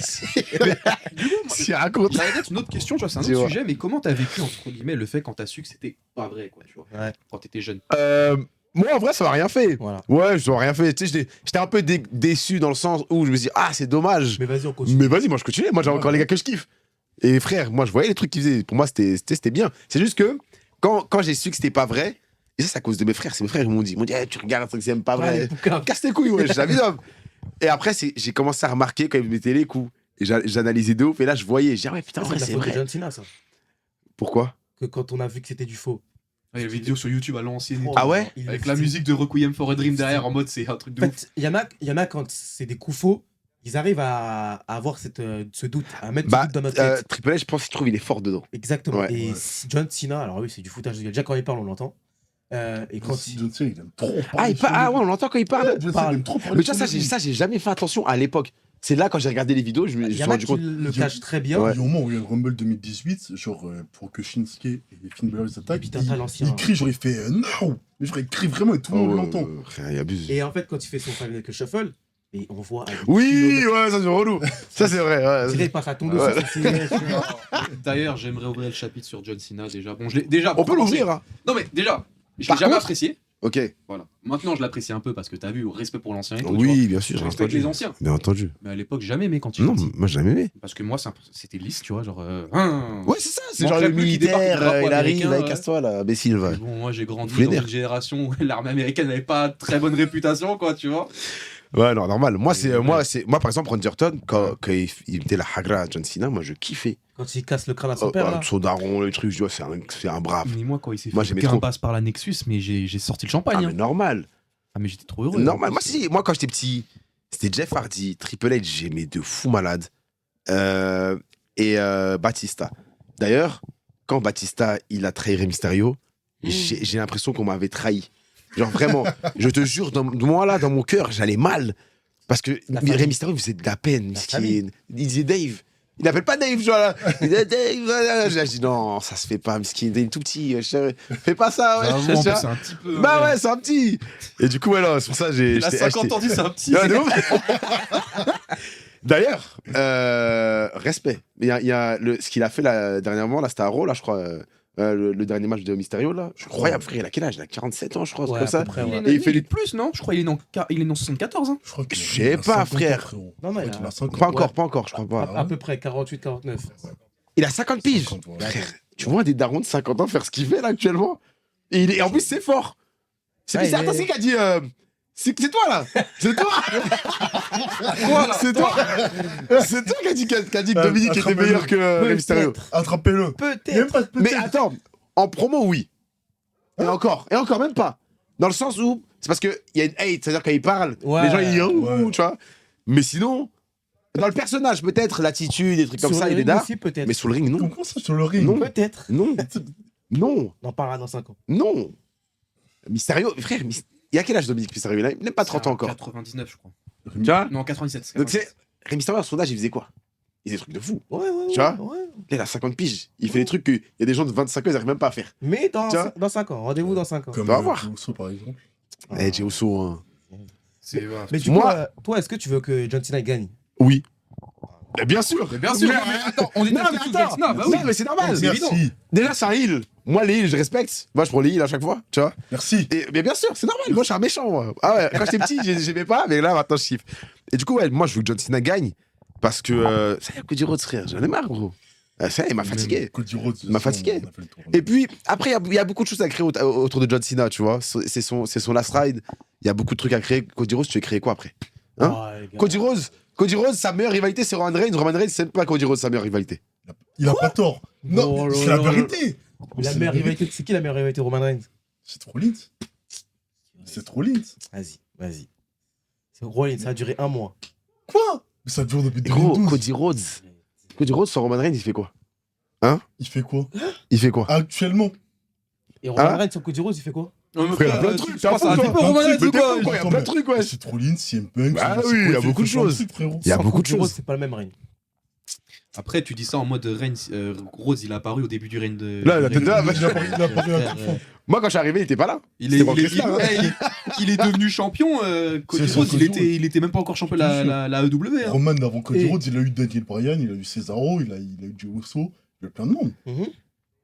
si raconte.
J'avais peut-être une autre question, tu vois, c'est un autre
Dis-moi.
sujet, mais comment t'as vécu, entre guillemets, le fait quand t'as su que c'était pas vrai, quoi, tu vois,
Ouais.
quand t'étais jeune?
Moi, en vrai, ça m'a rien fait.
Voilà.
Ouais, ça m'a rien fait. Tu sais, j'étais un peu déçu dans le sens où je me suis dit, ah, c'est dommage.
Mais vas-y, on continue.
Mais vas-y, moi, je continuais. Moi, j'avais encore les gars que je kiffe. Et frère, moi, je voyais les trucs qu'ils faisaient. Pour moi, c'était bien. C'est juste que quand j'ai su que c'était pas vrai, et ça, c'est à cause de mes frères. C'est mes frères qui m'ont dit, hey, tu regardes un truc, c'est même pas vrai. Casse tes couilles, ouais, j'avais d'homme. Et après, j'ai commencé à remarquer quand ils mettaient les coups. Et j'analysais de ouf. Et là, je voyais. J'ai dit, ah ouais, putain, en vrai, c'est vrai.
John Cena, ça.
Pourquoi?
Que quand on a vu que c'était du faux.
Il y a des vidéos sur YouTube à l'ancienne. et tout.
Ah ouais?
Il
Avec
le
la
faisait.
musique de Requiem for a Dream derrière, en mode c'est un truc de
En
ouf.
fait, il y en a quand c'est des coups faux, ils arrivent à avoir ce doute, à mettre
Bah,
ce doute dans notre tête.
Triple H, je pense qu'il trouve il est fort dedans.
Exactement.
ouais.
Et
Ouais.
John Cena, alors oui, c'est du foutage de gueule. Déjà quand il parle, on l'entend. Et quand
John Cena, il aime trop
Ah,
parler.
ah ouais, on l'entend quand il parle.
John Cena, il aime trop parler.
Mais tu vois, ça, j'ai jamais fait attention à l'époque. C'est là, quand j'ai regardé les vidéos, je me
il y
suis
en a
rendu
qui
compte.
le cachent très bien.
Ouais.
Il y a un moment où il y a le Rumble 2018, genre pour que Shinsuke et Finn Balor s'attaquent,
Putain, t'as l'ancien.
il crie, genre il fait non. Mais genre il crie vraiment et tout le monde l'entend.
Frère, il abuse.
Et en fait, quand il fait son Five Naked Shuffle, et on voit.
Oui, ouais, ça c'est relou. Ça c'est vrai.
On
Ouais.
dirait qu'il passe à ton dos.
Ouais.
D'ailleurs, j'aimerais ouvrir le chapitre sur John Cena déjà. Bon, je l'ai déjà.
On peut l'ouvrir, hein.
Non, mais déjà, je
Par
l'ai jamais
contre-
apprécié.
Ok.
Voilà. Maintenant, je l'apprécie un peu parce que t'as vu, respect pour l'ancien et tout. tu vois.
Oui, bien sûr,
Je
j'ai
respecte
entendu.
les anciens.
Bien entendu.
Mais à l'époque, j'ai jamais aimé quand il
Non,
était petit.
moi j'ai jamais aimé.
Parce que moi, c'était lisse, tu vois. Genre.
Ouais, c'est ça. C'est
Mon
genre
frère
le
Luc, il débarque
militaire,
du drapeau
il arrive,
américain,
là,
ouais.
casse-toi là, imbécile, va.
Mais bon, moi, j'ai grandi
Vous les
dans une
nerfs.
génération où l'armée américaine n'avait pas très bonne réputation, quoi, tu vois.
Ouais, non, normal. Moi, c'est,
Ouais.
moi, par exemple, Randy Orton, quand il mettait la hagra à John Cena, moi je kiffais.
Quand il casse le crâne à son père, là.
Son daron, le truc, je dis, ouais, c'est un brave.
Mais moi, quand il s'est
Moi,
fait
j'aimais
un
trop.
passe par la Nexus, mais j'ai sorti le champagne.
Ah, mais
hein.
normal.
Ah, mais j'étais trop heureux.
Normal.
En
Moi,
plus.
moi, quand j'étais petit, c'était Jeff Hardy, Triple H, j'aimais de fou malade. Et Batista. D'ailleurs, quand Batista, il a trahi Rey Mysterio, j'ai l'impression qu'on m'avait trahi. Genre vraiment, je te jure, moi là, dans mon cœur, j'allais mal. Parce que
La famille.
Rey Mysterio, il faisait de la peine.
famille.
Il disait Dave. Il n'appelle pas Dave, genre là. Il disait Dave. Voilà. J'ai dit non, ça se fait pas, miskin. Il est tout petit. Fais pas ça, ouais.
J'avoue, en plus, c'est un petit peu.
Bah ouais, c'est un petit. Et du coup, ouais, non, c'est pour ça que j'ai.
Il a
j'étais
50 ans, dit c'est un petit.
Ouais, de ouf. D'ailleurs, respect. Il y a ce qu'il a fait là, dernièrement, là, c'était à Raw, là, je crois. Le dernier match de Mysterio, là. Incroyable, frère. Il a quel âge? Il a 47 ans, je crois, un truc
Ouais,
comme
à
ça.
peu près,
Il
ouais.
est,
Et il fait
il est plus, non? Je crois qu'il est né en 74. Hein.
Je crois qu'il
Je sais
a
pas,
50 ans,
frère.
frérot.
Non, non,
Je
il
crois qu'il
a
a 50.
Pas encore, je crois pas.
à peu près 48, 49.
Il a 50 piges.
50, ouais.
Frère, tu vois des darons de 50 ans faire ce qu'il fait là actuellement? Et en plus, c'est fort. C'est
Ouais,
bizarre.
il
Attends,
est-
c'est qui a dit. C'est toi là. C'est toi. C'est toi. C'est toi qui a dit que Dominique était
attrapez-le.
meilleur que Rey Mysterio.
Attrapez-le. Il y a même
Peut-être.
pas de
Mais
peut-être.
attends, en promo, oui. Et encore même pas. Dans le sens où, c'est parce qu'il y a une hate, c'est-à-dire quand il parle,
Ouais.
les gens ils disent, ouh,
Ouais.
tu vois. Mais sinon, dans le personnage, peut-être, l'attitude, des trucs comme
Sur
ça,
le
il est
ring
d'art.
aussi, peut-être.
Mais sur le ring, non.
Comment ça sur le ring?
Non.
Peut-être.
Non. Non.
On en parlera dans 5 ans.
Non. Mysterio, frère, il a quel âge Dominique Mysterio? Il n'a même pas 30 ans encore.
99, je crois.
Tu vois?
Non, 97.
Donc, tu sais, Rey Mysterio, à son âge, il faisait quoi? Il faisait des trucs de fou.
Ouais, ouais.
Tu vois
ouais.
Là, il a 50 piges. Il fait des trucs qu'il y a des gens de 25 ans, ils n'arrivent même pas à faire.
Mais dans
Tu vois
5 ans. Rendez-vous dans 5 ans.
Comme
On va voir.
Uso, par exemple.
Eh, Jey Uso, hein.
Mais du
Moi-
coup, toi, est-ce que tu veux que John Cena gagne?
Oui. Mais bien sûr.
Mais bien sûr,
Mais-
non, mais attends, on est
Non,
tous
mais
sous
attends.
John Cena, bah
Non,
oui.
mais c'est normal.
C'est évident.
Merci.
Déjà, c'est un heal. Moi, les heals, je respecte. Moi, je prends les heals à chaque fois, tu vois.
Merci.
Mais bien sûr, c'est normal. Moi, je suis un méchant, moi. Ah ouais, quand j'étais petit, j'aimais pas, mais là, maintenant, je kiffe. Et du coup, ouais, moi, je veux que John Cena gagne parce que ça y est, Cody Rhodes, frère, j'en ai marre, gros. Ça y est, il m'a fatigué.
Cody Rhodes,
Il m'a fatigué.
on a fait le tour.
Et puis, après, il y a beaucoup de choses à créer autour de John Cena, tu vois. C'est son last ride. Il y a beaucoup de trucs à créer. Cody Rhodes, tu veux créer quoi après? Hein
Ah, les gars.
Cody Rhodes, sa meilleure rivalité, c'est Roman Reigns. Roman Reigns, c'est pas Cody Rhodes, sa meilleure rivalité.
Il a pas tort. Non,
Oh là
c'est la
là là.
vérité.
La
C'est
meilleure
la
rivalité, c'est qui la meilleure rivalité? Roman Reigns?
C'est trop lit. C'est trop lit.
Vas-y. C'est Rollins, ça a duré 1 mois.
Quoi? Mais ça dure depuis
Et gros,
2012.
Cody Rhodes sur Roman Reigns, il fait quoi?
Il fait quoi?
Il fait quoi?
Actuellement.
Et Roman
Hein
Reigns sur Cody Rhodes, il fait quoi?
Non, mais
Frère, il y a
frère,
plein de
tu
trucs,
penses
t'as
un
un
petit
peu,
peu Roman Reigns ou quoi?
Il y a plein de trucs, ouais.
C'est trop lit, CM Punk.
Bah
c'est
oui, il y a
fait
beaucoup de
plein
choses.
trucs, frérot.
Il y a
Sans
beaucoup de
Cody Rhodes,
choses.
c'est pas le même Reigns.
Après, tu dis ça en mode Reigns. Rhodes, il a apparu au début du règne de.
Là, la
de-
tête de là,
Il a pas- il a pas vu un
Frère,
coup de fond.
Moi, quand je suis arrivé, il était pas là.
Il
C'était
est,
Brock
il est-
Lesnar, hein.
il est devenu champion. Cody
C'est
Rhodes,
Cody Rhodes.
il était même pas encore champion de la AEW. Hein.
Roman, avant Cody
Et-
Rhodes, il a eu Daniel Bryan, il a eu Cesaro, il a eu Joe Uso, il a eu plein de monde.
Mhm.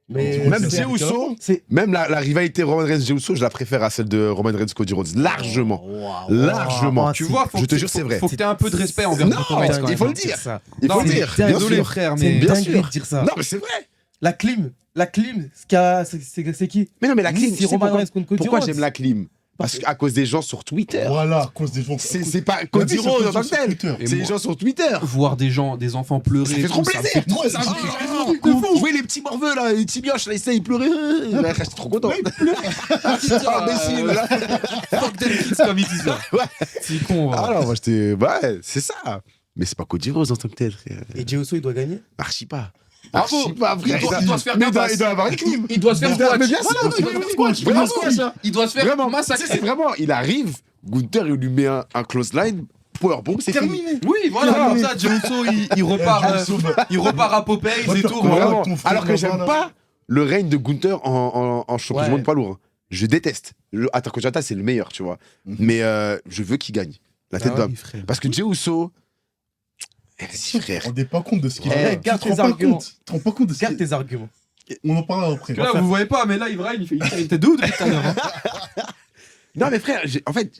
Mais
Même
c'est-
Jey Uso,
c'est-
même la rivalité Roman Reigns-Jey Uso, je la préfère à celle de Roman Reigns-Cody Rhodes. Largement.
Largement.
Tu vois,
Je te jure, c'est vrai.
Faut que t'aies un peu de respect envers
Non,
ton mec, quand
il
même.
faut le dire.
Ça.
Il faut
Non,
le
mais
dire.
bien
Bien
désolé,
sûr.
frère,
C'est une
mais.
Bien
dinguerie
sûr.
de dire ça.
Non, mais c'est vrai.
La clim, c'est qui?
Mais non, mais la clim,
C'est
tu sais
Roman
pourquoi,
Reigns contre Cody
pourquoi
Rhodes.
j'aime la clim? Parce qu'à cause des gens sur Twitter.
Voilà, à cause des gens.
C'est pas Cody Rhodes en tant que tel.
Et
C'est
moi-
les gens sur Twitter.
Voir des enfants pleurer.
Ça fait
et
trop
tout, ça me
plaisir.
fait trop- ça me fait trop de fou.
Vous voyez les petits morveux là, les petits mioches là, ils essayent de pleurer. Je suis trop content. Imbécile là.
Fuck them kids, comme ils disent là. C'est con,
Ah
va.
non, moi j'étais. Ouais, c'est ça. Mais c'est pas Cody Rhodes en tant que tel, frère.
Et Jey Uso, il doit gagner?
Archi pas.
Bravo.
Archi pas, frère.
Il doit se faire
Mais
bien
il doit avoir une clim.
Il doit se faire
Mais
squash.
bien sûr,
Voilà,
il doit avoir squash. Vraiment squash, hein.
Il doit se faire
Vraiment, tu sais,
massacrer.
c'est vraiment, il arrive, Gunther, il lui met un close line, powerbomb, c'est fini.
Terminé.
Oui, voilà, comme ça, Jey Uso, il repart à Popeye,
Va
c'est
faire
tout.
quoi,
voilà.
Vraiment.
ton frère
Alors que
là-bas,
j'aime
là.
pas le règne de Gunther en champion du
Ouais.
monde poids lourd. Je déteste. Le Attack Jata, c'est le meilleur, tu vois.
Mhm.
Mais je veux qu'il gagne. La tête
Ah
d'homme.
oui, frère.
Parce que Jey Uso. Vas-y, frère.
On ne rend pas compte de ce qu'il
Eh,
fait.
garde
Tu te
tes
rends pas
arguments.
compte. Tu te rends pas compte de ce
Garde
qu'il
tes arguments.
On en parlera après.
Là, vous voyez pas, mais là, Ibrahim, il tire une tête de ouf depuis tout à l'heure.
Non, mais frère, en fait,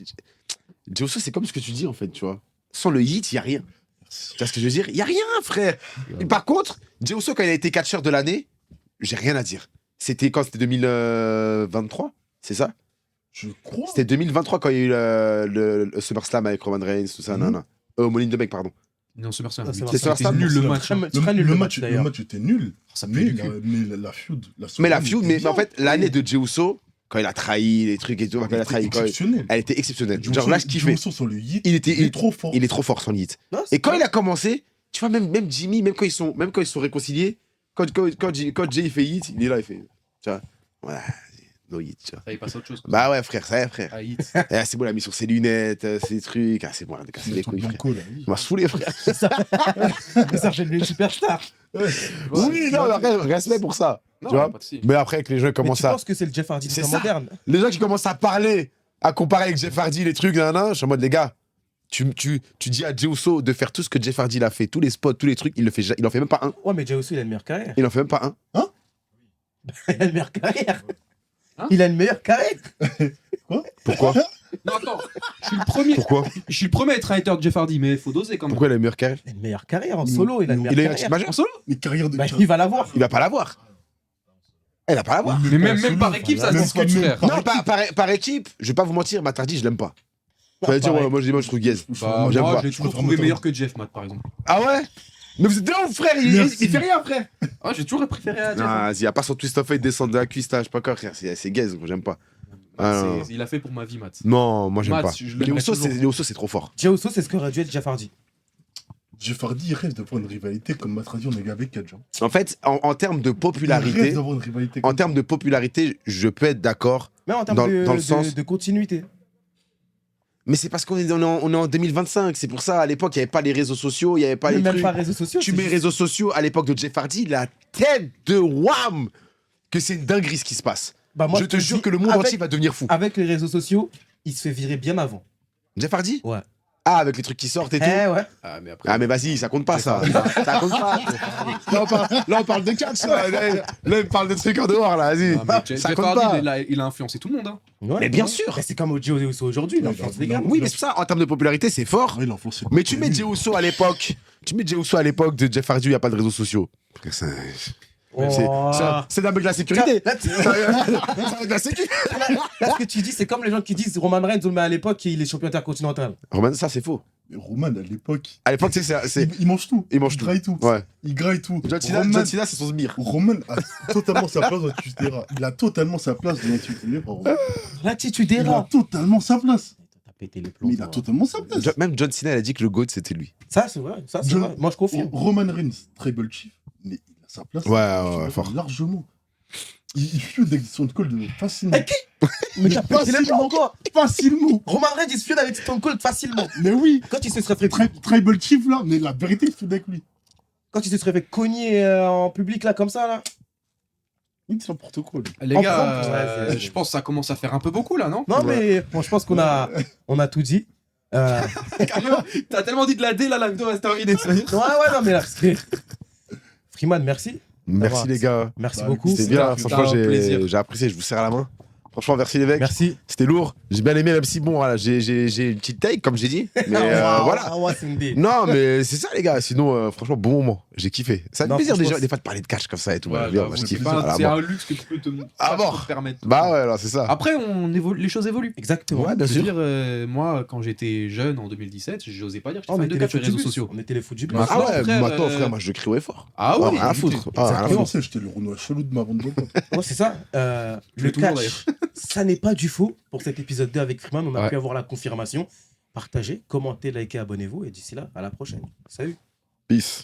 Jey Uso, c'est comme ce que tu dis, en fait, tu vois. Sans le hit, il n'y a rien. Tu vois ce que je veux dire? Il n'y a rien, frère. Et par contre, Jey Uso, quand il a été catcheur de l'année, j'ai rien à dire. C'était quand? C'était 2023? C'est ça?
Je crois.
C'était 2023 quand il y a eu le SummerSlam avec Roman Reigns, tout ça,
Mhm.
non. Money in the Bank, pardon.
Non, SummerSlam.
Ah,
C'est
C'était
SummerSlam.
nul le
C'est
match.
Très-
Le,
tu feras nul
le
le
match,
match, d'ailleurs.
le match était nul.
Ça
Mais,
pue du cul.
la feud.
Mais la feud, mais
était
en fait, l'année de Jey Uso, quand il a trahi les trucs et tout, quand il a trahi,
exceptionnel.
elle était exceptionnelle.
Jey
Genre
Uso-
là, je
Jey
kiffais.
Uso sur le hit,
Il est
trop fort.
Il est trop fort, son hit.
Non, c'est
Et quand
pas-
il a commencé, tu vois, même Jimmy, même quand ils sont réconciliés, quand Jay il fait hit, il est là, il fait. Tu vois, voilà, no hit, tu vois.
Ça, il passe à autre chose.
Bah ouais, frère, ça y est, frère.
Ah, hit.
Eh, c'est bon, il a mis sur ses lunettes, ses trucs. Ah, c'est bon, de casser les couilles, frère.
Blanco, là, oui.
Il m'a saoulé, frère.
Mais ça fait une superstar.
Oui, non, mais respect pour ça.
Non,
tu vois
pas de si.
Mais après, que les gens
Mais
commencent
tu
à.
penses que c'est le Jeff Hardy
C'est
temps
ça.
moderne?
Les gens qui commencent à parler, à comparer avec Jeff Hardy, les trucs, nan, je suis en mode, les gars, tu dis à Jey Uso de faire tout ce que Jeff Hardy il a fait, tous les spots, tous les trucs, il en fait même pas un.
Ouais, mais Jey Uso, il a une meilleure carrière.
Il en fait même pas un.
Il a une meilleure carrière.
Hein
Il a une meilleure carrière.
Pourquoi
Non, attends. Je suis le premier.
Pourquoi
Je suis le premier à être hater de Jeff Hardy, mais faut doser quand même.
Pourquoi il a une meilleure carrière
Il a une meilleure carrière en solo. Il a une
Il a
meilleure
une active
carrière.
majeure
En solo
Mais carrière de.
Bah, il va l'avoir.
Il va pas l'avoir. Elle va pas l'avoir.
Mais même par équipe, ça se
Même
discute,
même
frère.
Non, par équipe, je vais pas vous mentir, Matardi, je l'aime pas.
Ah,
Ça veut dire,
pareil.
ouais, moi je trouve gaze.
Bah,
J'aime
moi,
pas.
je l'ai toujours trouvé meilleur que Jeff, Matt, par exemple.
Ah ouais Mais vous êtes de ouf, frère,
Merci.
il fait rien, frère.
Ah, j'ai toujours préféré à Jeff.
Ah, vas-y, à part son twist of fate, descendre de la cuisse, là, je sais pas quoi, frère, c'est gaze, moi j'aime pas. Ah, non.
Il a fait pour ma vie, Matt.
Non, moi j'aime
Matt,
pas.
je le
Les
mets
Usos,
toujours.
c'est trop fort.
Jey Uso, c'est ce qu'aurait dû être Jeff Hardy.
Jeff Hardy, il rêve d'avoir une rivalité comme Matradi, on est avec Kedja.
En fait, en termes de
Il rêve
popularité,
d'avoir une rivalité
en
comme
termes de popularité, je peux être d'accord.
Même en termes
Dans
de,
le sens-
de continuité.
Mais c'est parce qu'on est en 2025. C'est pour ça, à l'époque, il n'y avait pas les réseaux sociaux, il n'y avait pas
Mais
les
même
trucs.
pas réseaux sociaux.
Tu
c'est
mets
juste-
réseaux sociaux à l'époque de Jeff Hardy, la tête de Wham que c'est une dinguerie ce qui se passe.
Bah, moi,
je te jure
dis,
que le monde
avec-
entier va devenir fou.
Avec les réseaux sociaux, il se fait virer bien avant.
Jeff Hardy
Ouais.
Ah, avec les trucs qui sortent et tout.
Eh ouais.
Ah, mais après.
Ah, mais vas-y, ça compte pas ça. Ça compte pas. Là, on parle de catch. Là, il parle de trucs en dehors, là, vas-y.
Ah, mais
Ça
Jeff
compte
Hardy,
pas.
il a influencé tout le monde. Hein.
Ouais,
Mais bien
ouais.
sûr.
Mais c'est comme Jey Uso aujourd'hui, il
Ouais,
influence
bah,
les gars.
non.
Oui, mais c'est pour ça, en termes de popularité, c'est fort.
Ouais, il a influencé
Mais tu mets
beaucoup.
Jey Uso à l'époque. Tu mets Jey Uso à l'époque de Jeff Hardy, il n'y a pas de réseaux sociaux. C'est
Oh.
c'est d'un mec de la sécurité.
Là, tu-
C'est un mec de la sécurité.
là, ce que tu dis, c'est comme les gens qui disent Roman Reigns, mais à l'époque, il est champion intercontinental.
Roman, ça, c'est faux.
Mais Roman, à l'époque,
À l'époque, tu sais, c'est.
il mange tout.
Il mange tout.
graille tout.
Ouais.
Il graille tout.
John Cena,
Roman,
c'est son sbire.
Roman a totalement sa place dans Tutera. Il a totalement sa place dans Tutera.
L'attitude
Il a
d'Era.
totalement sa place.
T'as pété les plombs.
Mais il a
toi.
totalement sa place.
Même John Cena, il a dit que le GOAT, c'était lui.
Ça, c'est vrai. Ça, c'est
John-
vrai. Moi, je confirme.
Roman Reigns, Tribal Chief, mais il a sa place.
Ouais, fort.
Largement. Il feud avec Stone Cold facilement.
Et qui Mais t'as pété les plombs, quoi.
Facilement.
Roman Reigns, il se feud avec Stone Cold facilement.
Mais oui.
Quand il se serait fait,
Tribal Chief, là, mais la vérité, il feud avec lui.
quand il se serait fait cogner en public, là, comme ça, là.
Il dit n'importe quoi, lui.
Les
En
gars,
prendre, ouais, c'est-
je pense que ça commence à faire un peu beaucoup là, non?
Non, mais bon, je pense qu'on a tout dit.
T'as tellement dit de la D là, la vidéo va se terminer.
Ouais, non, mais là, c'est... Freeman, merci.
Merci les gars.
Merci
Bah,
beaucoup.
C'était bien,
C'était
franchement,
un plaisir.
j'ai apprécié, je vous serre la main. Franchement, merci les mecs.
Merci.
C'était lourd. J'ai bien aimé, même si bon, voilà, j'ai une petite take, comme j'ai dit. Mais
Waouh,
voilà.
ah ouais, c'est une idée.
Non, mais c'est ça, les gars. Sinon, franchement, bon moment. J'ai kiffé. Ça fait
Non,
plaisir
franchement,
des fois de parler de catch comme ça et tout.
Ouais,
Ouais, bien,
bah,
moi, je
c'est
kiffe.
pas-
Voilà,
c'est
bon.
un luxe que tu peux te
Ah,
pas
bon.
trop te permettre.
Bah ouais, alors c'est ça.
Après, les choses évoluent.
Exactement.
Ouais, bien
Je veux
sûr.
dire, moi, quand j'étais jeune en 2017, j'osais pas dire que
Oh, on
j'étais fan de
était les
catch sur les réseaux
footbus.
sociaux.
On était les fous du bus.
Maintenant,
Ah ouais,
frère,
maintenant, frère, moi je crie haut et fort.
Ah
Ah,
oui,
rien à foutre. Ah, rien à
Exactement.
foutre.
J'étais le Renoir chelou de ma bande de potes.
Ouais, c'est ça.
Je
Le
l'ai toujours,
catch, ça n'est pas du faux. Pour cet épisode 2 avec Freeman, on a
Ouais.
pu avoir la confirmation. Partagez, commentez, likez, abonnez-vous. Et d'ici là, à la prochaine. Salut.
Peace.